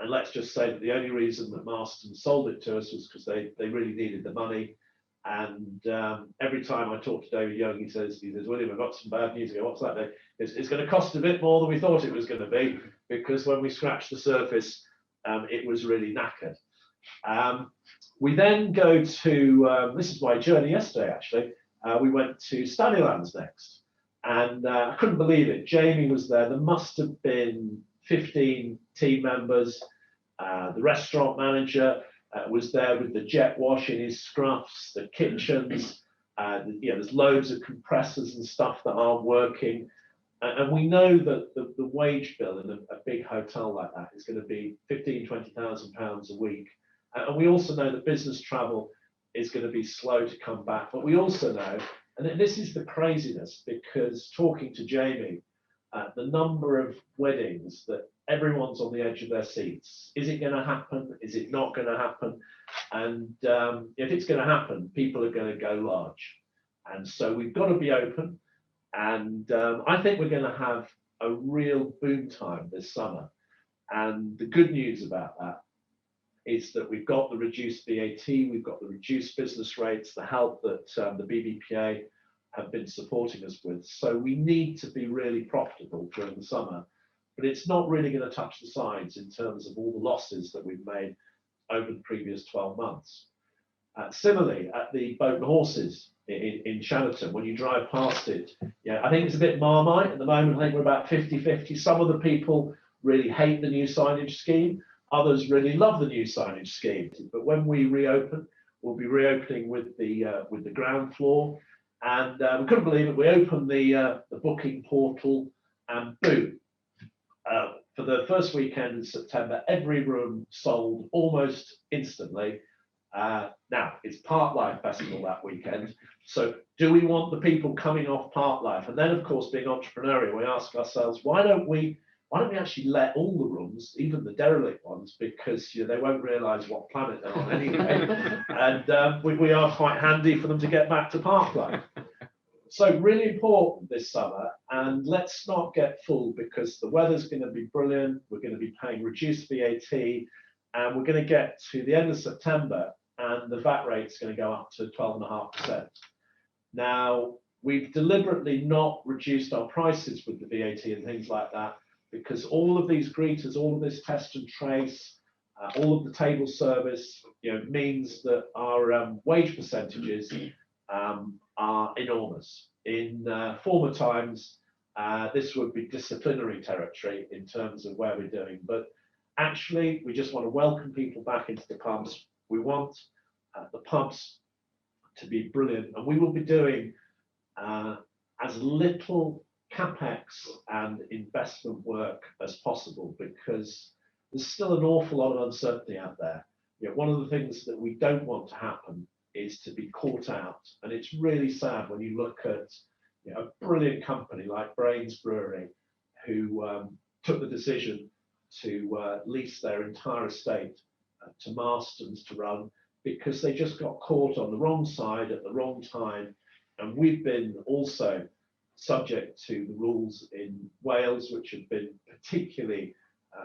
And let's just say that the only reason that Marston sold it to us was because they really needed the money. And every time I talk to David Young, he says, "William, I've got some bad news." I go, "What's that, Dave?" It's going to cost a bit more than we thought it was going to be, because when we scratched the surface, it was really knackered. We then go to, this is my journey yesterday, actually. We went to Stanylands next. And I couldn't believe it. Jamie was there. There must have been 15 team members. The restaurant manager was there with the jet wash in his scruffs, the kitchens. There's loads of compressors and stuff that aren't working. And we know that the wage bill in a big hotel like that is going to be £15,000-20,000 a week. And we also know that business travel is going to be slow to come back. But we also know, and this is the craziness, because talking to Jamie, the number of weddings that everyone's on the edge of their seats. Is it going to happen? Is it not going to happen? And if it's going to happen, people are going to go large. And so we've got to be open. And I think we're going to have a real boom time this summer. And the good news about that is that we've got the reduced VAT, we've got the reduced business rates, the help that the BBPA have been supporting us with. So we need to be really profitable during the summer, but it's not really going to touch the sides in terms of all the losses that we've made over the previous 12 months. Similarly, at the Boat and Horses in Shanaton, when you drive past it, I think it's a bit Marmite at the moment. I think we're about 50-50. Some of the people really hate the new signage scheme. Others really love the new signage scheme. But when we reopen, we'll be reopening with the ground floor. And we couldn't believe it. We opened the booking portal, and boom. For the first weekend in September, every room sold almost instantly. Now, it's Park Life Festival that weekend. So do we want the people coming off Park Life? And then, of course, being entrepreneurial, we ask ourselves, why don't we actually let all the rooms, even the derelict ones, because they won't realise what planet they're on anyway. And we are quite handy for them to get back to Park Life. So really important this summer, and let's not get fooled, because the weather's going to be brilliant. We're going to be paying reduced VAT, and we're going to get to the end of September, and the VAT rate's going to go up to 12.5%. Now, we've deliberately not reduced our prices with the VAT and things like that, because all of these greeters, all of this test and trace, all of the table service, means that our wage percentages are enormous. In former times, this would be disciplinary territory in terms of where we're doing. But actually, we just want to welcome people back into the pubs. We want the pubs to be brilliant, and we will be doing as little capex and investment work as possible, because there's still an awful lot of uncertainty out there. One of the things that we don't want to happen is to be caught out, and it's really sad when you look at a brilliant company like Brains Brewery, who took the decision to lease their entire estate to Marston's to run, because they just got caught on the wrong side at the wrong time. And we've been also subject to the rules in Wales, which have been particularly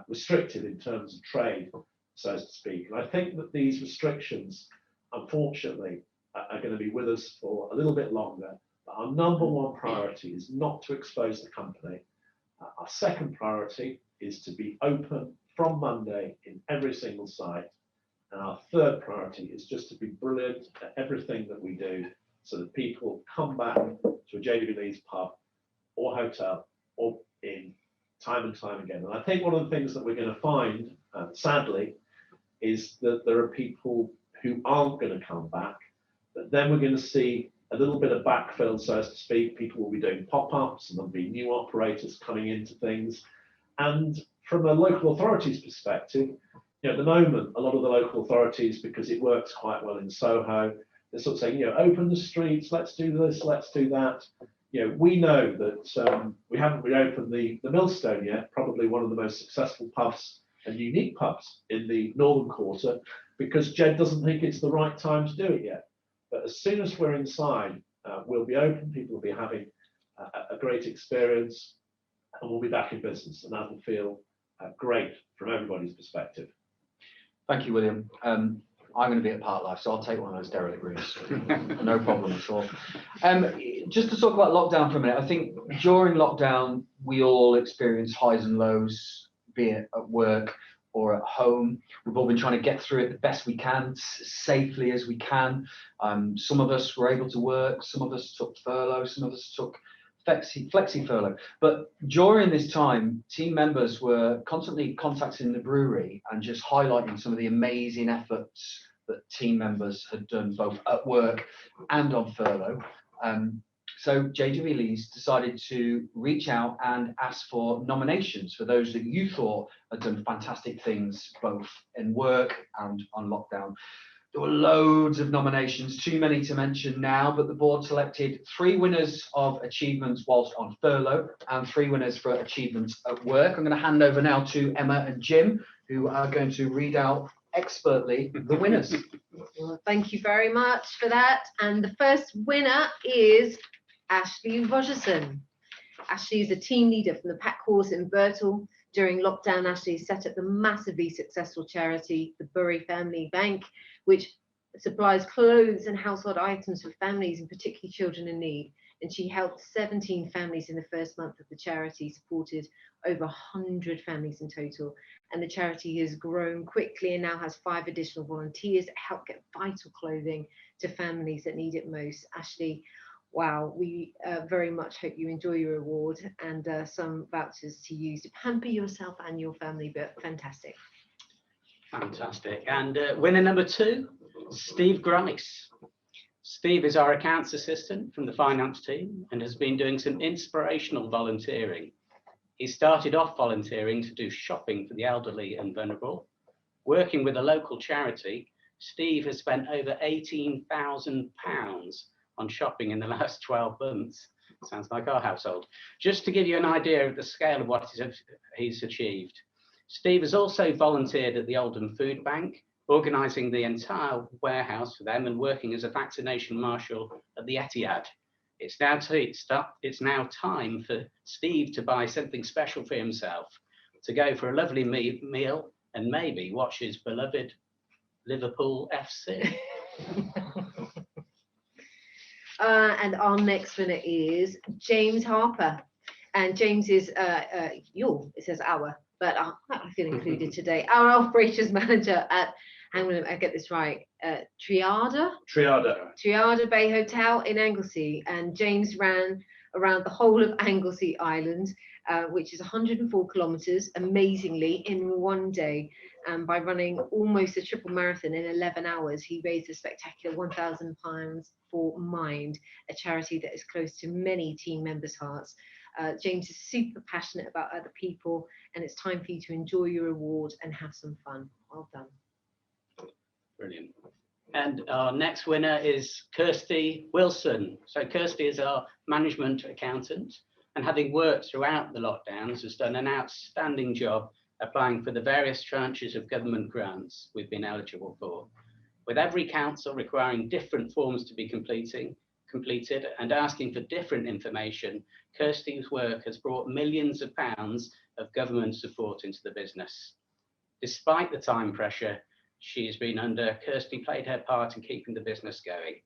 restricted in terms of trade, so to speak. And I think that these restrictions, unfortunately, are going to be with us for a little bit longer. But our number one priority is not to expose the company. Our second priority is to be open from Monday in every single site. And our third priority is just to be brilliant at everything that we do, so that people come back to a JW Lee's pub or hotel or inn time and time again. And I think one of the things that we're going to find, sadly, is that there are people who aren't going to come back, but then we're going to see a little bit of backfill, so to speak. People will be doing pop-ups, and there'll be new operators coming into things. And from a local authority's perspective, at the moment, a lot of the local authorities, because it works quite well in Soho, they're sort of saying, open the streets, let's do this, let's do that. We know that we haven't reopened the Millstone yet, probably one of the most successful pubs and unique pubs in the Northern Quarter, because Jed doesn't think it's the right time to do it yet. But as soon as we're inside, we'll be open, people will be having a great experience, and we'll be back in business, and that will feel great from everybody's perspective. Thank you, William. I'm going to be at Park Life, so I'll take one of those derelict rooms. No problem at all. Just to talk about lockdown for a minute, I think during lockdown, we all experienced highs and lows, be it at work or at home. We've all been trying to get through it the best we can, safely as we can. Some of us were able to work, some of us took furlough, some of us took flexi furlough. But during this time, team members were constantly contacting the brewery and just highlighting some of the amazing efforts that team members had done both at work and on furlough. So JW Lee's decided to reach out and ask for nominations for those that you thought had done fantastic things both in work and on lockdown. There were loads of nominations, too many to mention now, but the board selected 3 winners of achievements whilst on furlough and 3 winners for achievements at work. I'm going to hand over now to Emma and Jim, who are going to read out expertly the winners. Well, thank you very much for that. And the first winner is Ashley Rogerson. Ashley is a team leader from the Pack Horse in Birtle. During lockdown, Ashley set up the massively successful charity, the Bury Family Bank, which supplies clothes and household items for families, and particularly children in need. And she helped 17 families in the first month of the charity, supported over 100 families in total. And the charity has grown quickly and now has 5 additional volunteers that help get vital clothing to families that need it most. Ashley, wow, we very much hope you enjoy your award and some vouchers to use to pamper yourself and your family, but fantastic. Fantastic. And winner number 2, Steve Grice. Steve is our accounts assistant from the finance team and has been doing some inspirational volunteering. He started off volunteering to do shopping for the elderly and vulnerable. Working with a local charity, Steve has spent over £18,000 on shopping in the last 12 months. Sounds like our household. Just to give you an idea of the scale of what he's achieved. Steve has also volunteered at the Oldham Food Bank, organising the entire warehouse for them and working as a vaccination marshal at the Etihad. It's now time for Steve to buy something special for himself, to go for a lovely meal and maybe watch his beloved Liverpool FC. And our next winner is James Harper. And James is, it says our, but I feel included today. Our operations manager at, hang on, I get this right, Triada Bay Hotel in Anglesey. And James ran around the whole of Anglesey Island, which is 104 kilometres, amazingly, in one day. And by running almost a triple marathon in 11 hours, he raised a spectacular £1,000 for Mind, a charity that is close to many team members' hearts. James is super passionate about other people, and it's time for you to enjoy your award and have some fun. Well done. Brilliant. And our next winner is Kirsty Wilson. So Kirsty is our management accountant, and having worked throughout the lockdowns, has done an outstanding job applying for the various tranches of government grants we've been eligible for. With every council requiring different forms to be completed and asking for different information, Kirsty's work has brought millions of pounds of government support into the business. Despite the time pressure she has been under, Kirsty played her part in keeping the business going.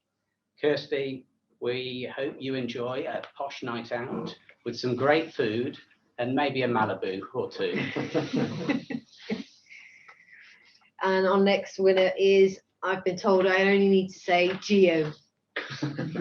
Kirsty, we hope you enjoy a posh night out with some great food and maybe a Malibu or 2. And our next winner is, I've been told I only need to say, Geo.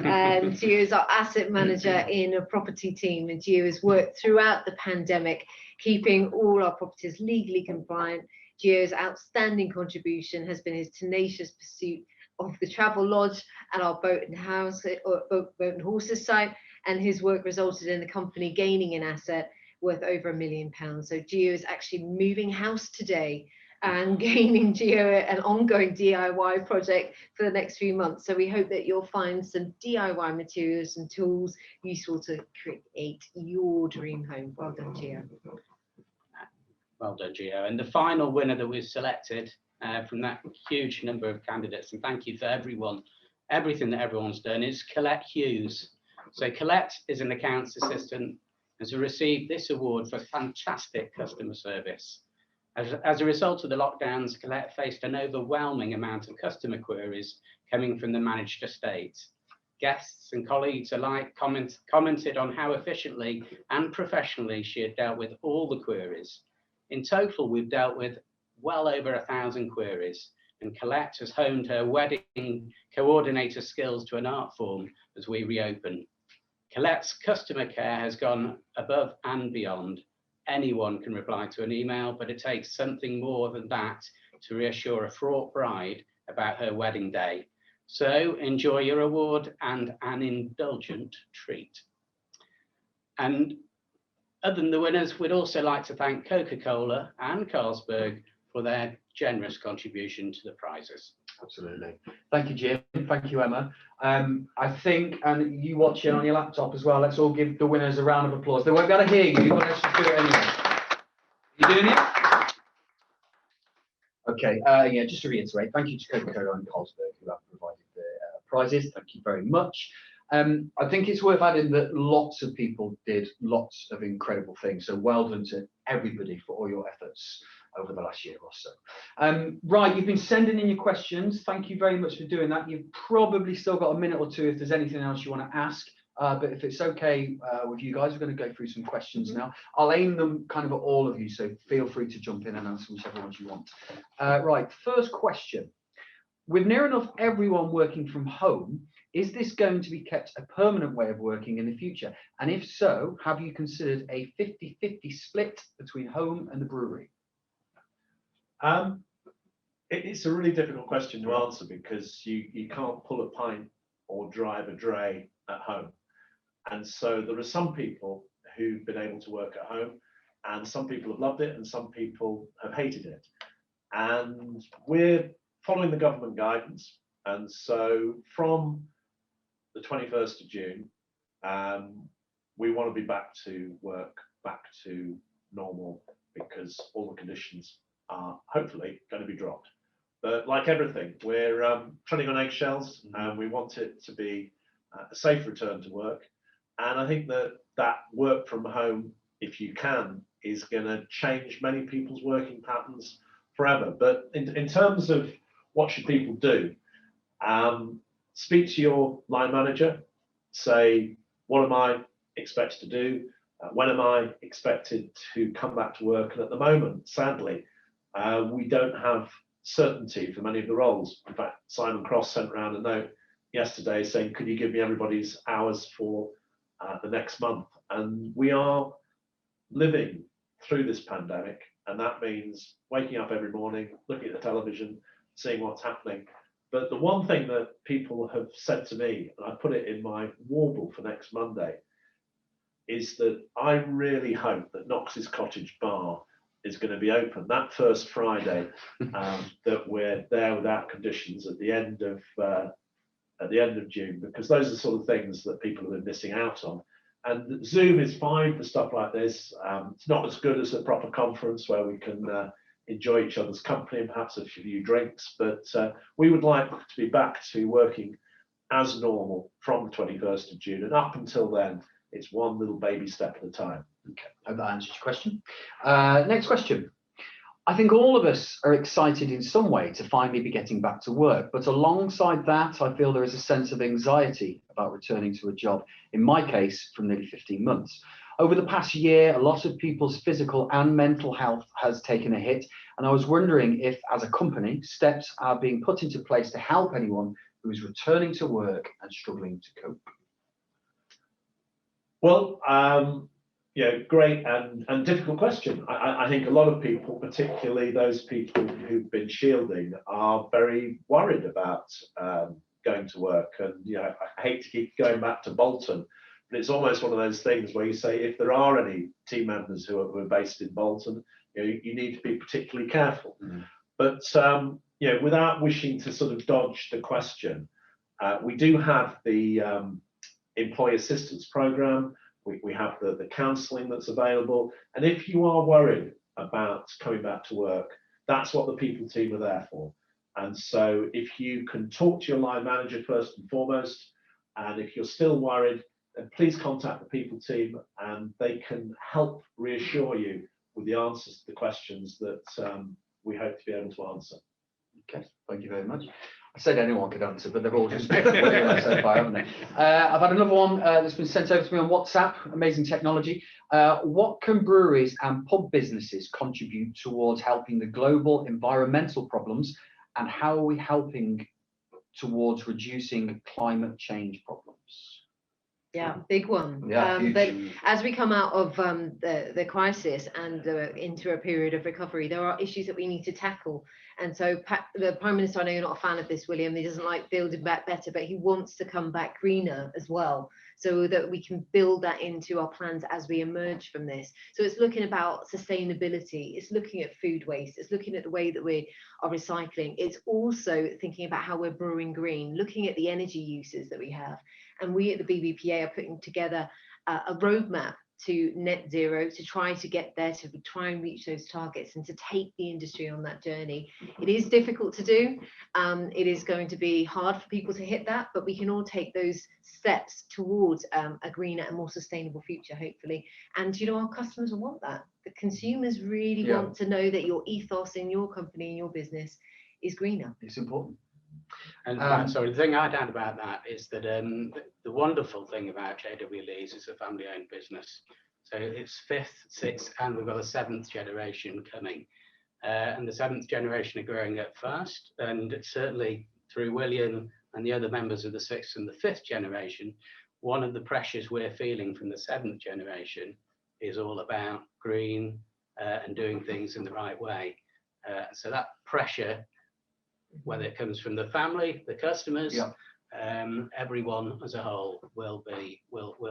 And Geo is our asset manager in a property team, and Geo has worked throughout the pandemic, keeping all our properties legally compliant. Geo's outstanding contribution has been his tenacious pursuit of the travel lodge at our boat and horses site, and his work resulted in the company gaining an asset worth over £1 million. So Geo is actually moving house today and gaining Geo an ongoing DIY project for the next few months. So we hope that you'll find some DIY materials and tools useful to create your dream home. Well done, Geo. Well done, Geo. And the final winner that we've selected from that huge number of candidates, and thank you for everything that everyone's done, is Colette Hughes. So Colette is an accounts assistant, has received this award for fantastic customer service. As a result of the lockdowns, Colette faced an overwhelming amount of customer queries coming from the managed estate. Guests and colleagues alike commented on how efficiently and professionally she had dealt with all the queries. In total, we've dealt with well over 1,000 queries, and Colette has honed her wedding coordinator skills to an art form as we reopen. Colette's customer care has gone above and beyond. Anyone can reply to an email, but it takes something more than that to reassure a fraught bride about her wedding day. So enjoy your award and an indulgent treat. And other than the winners, we'd also like to thank Coca-Cola and Carlsberg for their generous contribution to the prizes. Absolutely. Thank you, Jim. Thank you, Emma. I think, and you watching on your laptop as well, let's all give the winners a round of applause. They won't be able to hear you, but let's just do it anyway. You doing it? Okay, yeah, just to reiterate, thank you to Coca-Cola and Carlsberg who have provided the prizes. Thank you very much. I think it's worth adding that lots of people did lots of incredible things. So well done to everybody for all your efforts over the last year or so. Right, you've been sending in your questions. Thank you very much for doing that. You've probably still got a minute or two if there's anything else you want to ask. But if it's okay with you guys, we're going to go through some questions now. I'll aim them kind of at all of you, so feel free to jump in and answer whichever ones you want. Right, first question. With near enough everyone working from home, is this going to be kept a permanent way of working in the future? And if so, have you considered a 50-50 split between home and the brewery? It's a really difficult question to answer because you can't pull a pint or drive a dray at home. And so there are some people who've been able to work at home, and some people have loved it and some people have hated it. And we're following the government guidance. And so from the 21st of June, we want to be back to work, back to normal, because all the conditions are hopefully going to be dropped. But like everything, we're treading on eggshells, and we want it to be a safe return to work. And I think that work from home, if you can, is going to change many people's working patterns forever. But in terms of what should people do, speak to your line manager, say, what am I expected to do? When am I expected to come back to work? And at the moment, sadly, we don't have certainty for many of the roles. In fact, Simon Cross sent around a note yesterday saying, could you give me everybody's hours for the next month? And we are living through this pandemic, and that means waking up every morning, looking at the television, seeing what's happening. But the one thing that people have said to me, and I put it in my warble for next Monday, is that I really hope that Knox's Cottage Bar is going to be open that first Friday, that we're there without conditions at the end of June, because those are the sort of things that people have been missing out on. And Zoom is fine for stuff like this. It's not as good as a proper conference where we can enjoy each other's company and perhaps a few drinks, but we would like to be back to working as normal from the 21st of June, and up until then, it's one little baby step at a time. Okay, hope that answers your question. Next question. I think all of us are excited in some way to finally be getting back to work, but alongside that, I feel there is a sense of anxiety about returning to a job, in my case, from nearly 15 months. Over the past year, a lot of people's physical and mental health has taken a hit, and I was wondering if, as a company, steps are being put into place to help anyone who is returning to work and struggling to cope. Well, great and difficult question. I think a lot of people, particularly those people who've been shielding, are very worried about going to work. And I hate to keep going back to Bolton, but it's almost one of those things where you say, if there are any team members who are based in Bolton, you need to be particularly careful. But without wishing to sort of dodge the question, we do have the employee assistance program. We have the counselling that's available. And if you are worried about coming back to work, that's what the people team are there for. And so if you can talk to your line manager first and foremost, and if you're still worried, then please contact the people team, and they can help reassure you with the answers to the questions that we hope to be able to answer. Okay, thank you very much. I said anyone could answer, but they've all just so far, haven't they? I've had another one that's been sent over to me on WhatsApp. Amazing technology. What can breweries and pub businesses contribute towards helping the global environmental problems, and how are we helping towards reducing climate change problems? Yeah, big one. Yeah, But huge. as we come out of the crisis and into a period of recovery, there are issues that we need to tackle. And so the Prime Minister, I know you're not a fan of this, William, he doesn't like building back better, but he wants to come back greener as well, so that we can build that into our plans as we emerge from this. So it's looking about sustainability, it's looking at food waste, it's looking at the way that we are recycling. It's also thinking about how we're brewing green, looking at the energy uses that we have. And we at the BBPA are putting together a roadmap to net zero, to try to get there, to try and reach those targets and to take the industry on that journey. It is difficult to do. It is going to be hard for people to hit that, but we can all take those steps towards a greener and more sustainable future, hopefully. And you know, our customers will want that. The consumers really want to know that your ethos in your company, in your business, is greener. It's important. And sorry, the thing I'd add about that is that the wonderful thing about JW Lees is a family-owned business. So it's 5th, 6th, and we've got a 7th generation coming. And the 7th generation are growing up fast. And certainly through William and the other members of the 6th and the 5th generation, one of the pressures we're feeling from the 7th generation is all about green and doing things in the right way. So that pressure, whether it comes from the family, the customers, everyone as a whole, will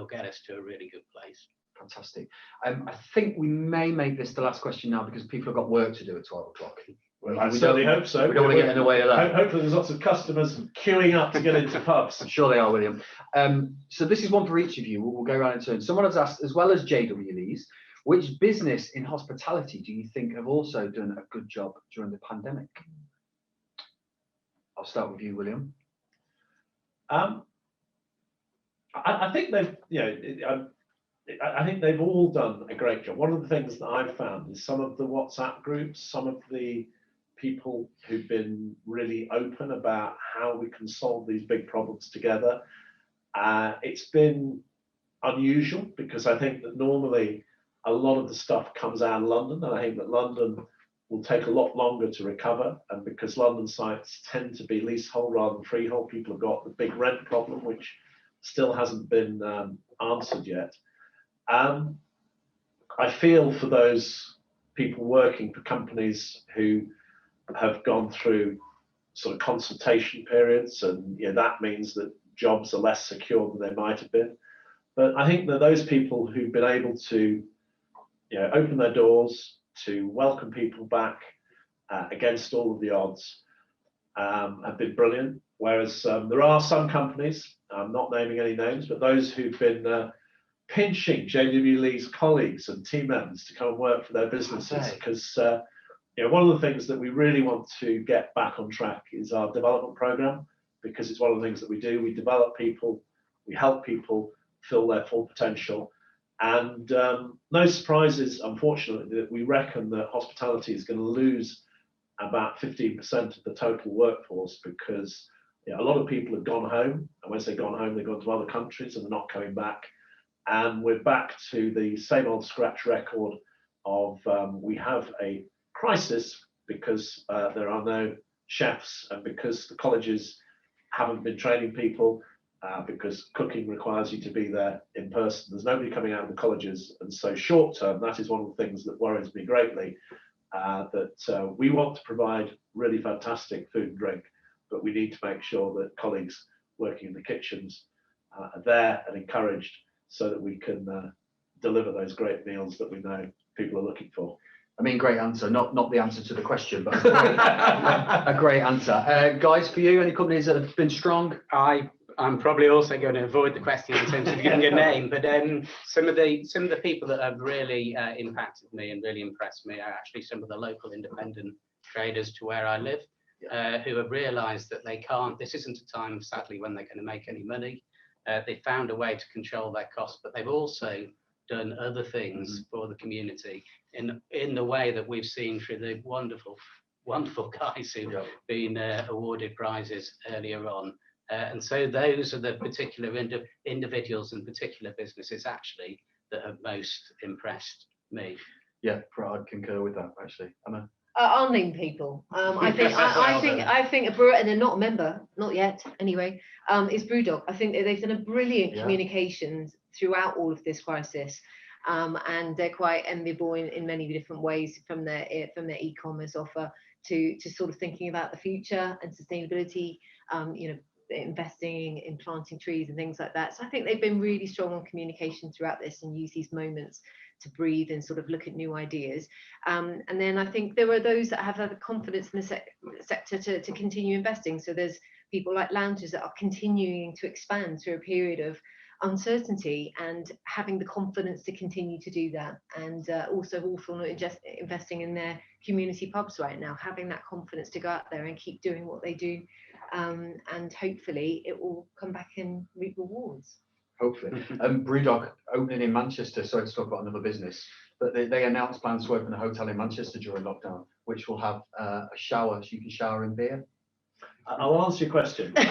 get us to a really good place. Fantastic. I think we may make this the last question now, because people have got work to do at 12 o'clock. Well, I certainly hope so. We don't want to get in the way of that. Hopefully there's lots of customers queuing up to get into pubs. I'm sure they are, William. So this is one for each of you. We'll go around in turn. Someone has asked, as well as JW Lees, which business in hospitality do you think have also done a good job during the pandemic? I'll start with you, William. I think they've, I think they've all done a great job. One of the things that I've found is some of the WhatsApp groups, some of the people who've been really open about how we can solve these big problems together. It's been unusual, because I think that normally a lot of the stuff comes out of London, and I think that London will take a lot longer to recover. And because London sites tend to be leasehold rather than freehold, people have got the big rent problem, which still hasn't been answered yet. I feel for those people working for companies who have gone through sort of consultation periods, and that means that jobs are less secure than they might have been. But I think that those people who've been able to open their doors, to welcome people back against all of the odds, have been brilliant. Whereas there are some companies, I'm not naming any names, but those who've been pinching JW Lee's colleagues and team members to come and work for their businesses, because one of the things that we really want to get back on track is our development program, because it's one of the things that we do. We develop people, we help people fill their full potential. And no surprises, unfortunately, that we reckon that hospitality is going to lose about 15% of the total workforce, because a lot of people have gone home. And when they say gone home, they've gone to other countries and they're not coming back. And we're back to the same old scratch record of we have a crisis because there are no chefs, and because the colleges haven't been training people, because cooking requires you to be there in person. There's nobody coming out of the colleges. And so short term, that is one of the things that worries me greatly, that we want to provide really fantastic food and drink, but we need to make sure that colleagues working in the kitchens are there and encouraged, so that we can deliver those great meals that we know people are looking for. I mean, great answer. Not the answer to the question, but a great answer. Guys, for you, any companies that have been strong? I'm probably also going to avoid the question in terms of giving a name, but some of the people that have really impacted me and really impressed me are actually some of the local independent traders to where I live, who have realised that they can't. This isn't a time, sadly, when they're going to make any money. They found a way to control their costs, but they've also done other things for the community in the way that we've seen through the wonderful guys who've been awarded prizes earlier on. And so those are the particular individuals and particular businesses actually that have most impressed me. Yeah, I'd concur with that, actually. Emma? I'll name people. I think a brewer, and they're not a member, not yet anyway, is Brewdog. I think they've done a brilliant communications throughout all of this crisis. And they're quite enviable in many different ways, from their e-commerce offer to sort of thinking about the future and sustainability, investing in planting trees and things like that. So I think they've been really strong on communication throughout this and use these moments to breathe and sort of look at new ideas. And then I think there are those that have had the confidence in the sector to continue investing. So there's people like Loungers that are continuing to expand through a period of uncertainty and having the confidence to continue to do that. And also Hawthorn investing in their community pubs right now, having that confidence to go out there and keep doing what they do. And hopefully it will come back and reap rewards. Hopefully. Brewdog opening in Manchester, sorry to talk about another business, but they announced plans to open a hotel in Manchester during lockdown, which will have a shower, so you can shower in beer. I'll answer your question. Thank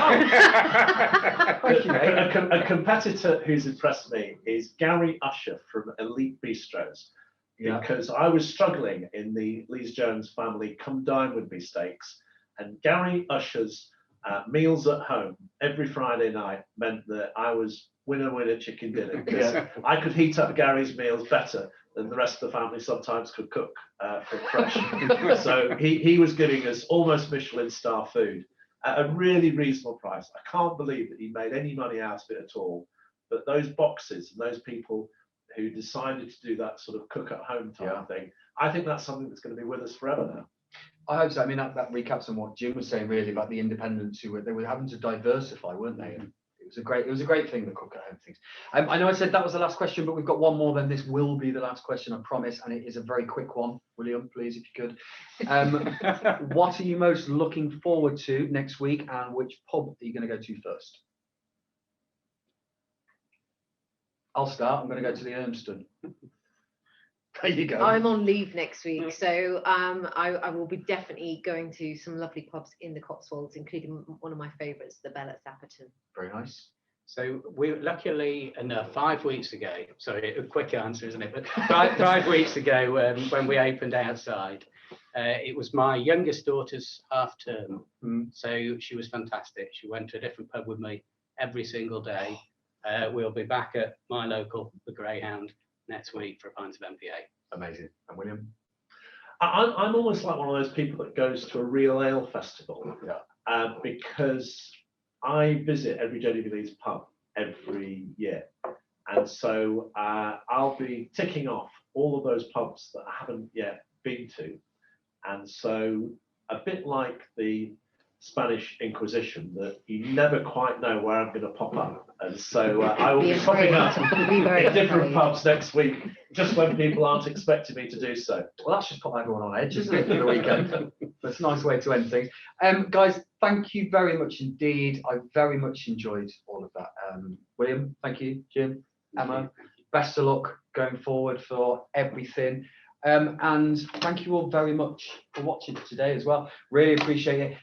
you, mate. A competitor who's impressed me is Gary Usher from Elite Bistros, because I was struggling in the Lees Jones family come dine with me stakes, and Gary Usher's meals at home every Friday night meant that I was winner chicken dinner, because I could heat up Gary's meals better than the rest of the family sometimes could cook from fresh. So he was giving us almost Michelin star food at a really reasonable price. I can't believe that he made any money out of it at all. But those boxes and those people who decided to do that sort of cook at home type thing, I think that's something that's going to be with us forever now. I hope so. I mean, that recaps on what Jim was saying, really, about the independents who they were having to diversify, weren't they? And it was a great thing, the cook at home things. I know I said that was the last question, but we've got one more. Then this will be the last question, I promise, and it is a very quick one. William, please, if you could. What are you most looking forward to next week, and which pub are you going to go to first? I'll start. I'm going to go to the Urmston. There you go. I'm on leave next week, so I will be definitely going to some lovely pubs in the Cotswolds, including one of my favourites, the Bell at Sapperton. Very nice. So we luckily enough 5 weeks ago, sorry, a quick answer, isn't it? But 5 weeks ago, when we opened outside, it was my youngest daughter's half term. So she was fantastic. She went to a different pub with me every single day. We'll be back at my local, the Greyhound, next week for a pint of MPA. Amazing. And William? I'm almost like one of those people that goes to a real ale festival, because I visit every JW Leeds pub every year. And so I'll be ticking off all of those pubs that I haven't yet been to. And so a bit like the Spanish Inquisition, that you never quite know where I'm going to pop up. And so I will be popping up in different pubs next week, just when people aren't expecting me to do so. Well, that's just put everyone on edge, isn't it, for the weekend? That's a nice way to end things. Guys, thank you very much indeed. I very much enjoyed all of that. William, thank you. Jim, Emma, best of luck going forward for everything. And thank you all very much for watching today as well. Really appreciate it.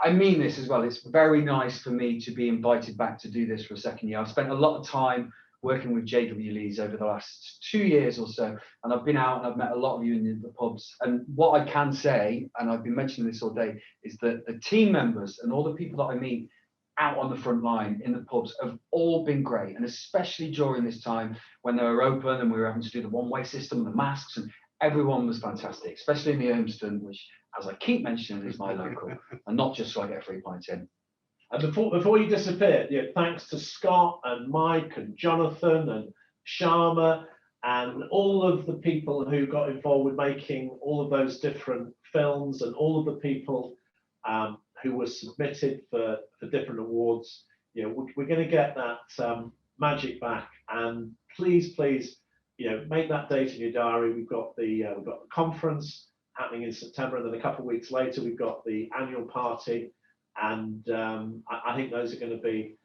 I mean this as well. It's very nice for me to be invited back to do this for a second year. I've spent a lot of time working with JW Leeds over the last 2 years or so, and I've been out and I've met a lot of you in the pubs. And what I can say, and I've been mentioning this all day, is that the team members and all the people that I meet out on the front line in the pubs have all been great, and especially during this time when they were open and we were having to do the one-way system, the masks, and everyone was fantastic, especially in the Urmston, which, as I keep mentioning, is my local, and not just so I get 3 pints in. And before you disappear, thanks to Scott and Mike and Jonathan and Sharma and all of the people who got involved with making all of those different films, and all of the people who were submitted for different awards. We're going to get that magic back, and please, make that date in your diary. We've got the conference happening in September, and then a couple of weeks later we've got the annual party, and I think those are going to be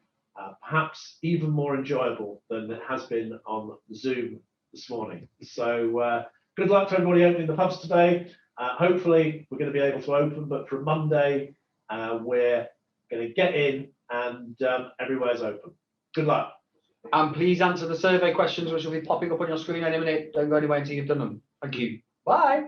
perhaps even more enjoyable than it has been on Zoom this morning. So good luck to everybody opening the pubs today. Hopefully we're going to be able to open, but from Monday we're going to get in and everywhere's open. Good luck. And please answer the survey questions, which will be popping up on your screen any minute. Don't go anywhere until you've done them. Thank you. Bye.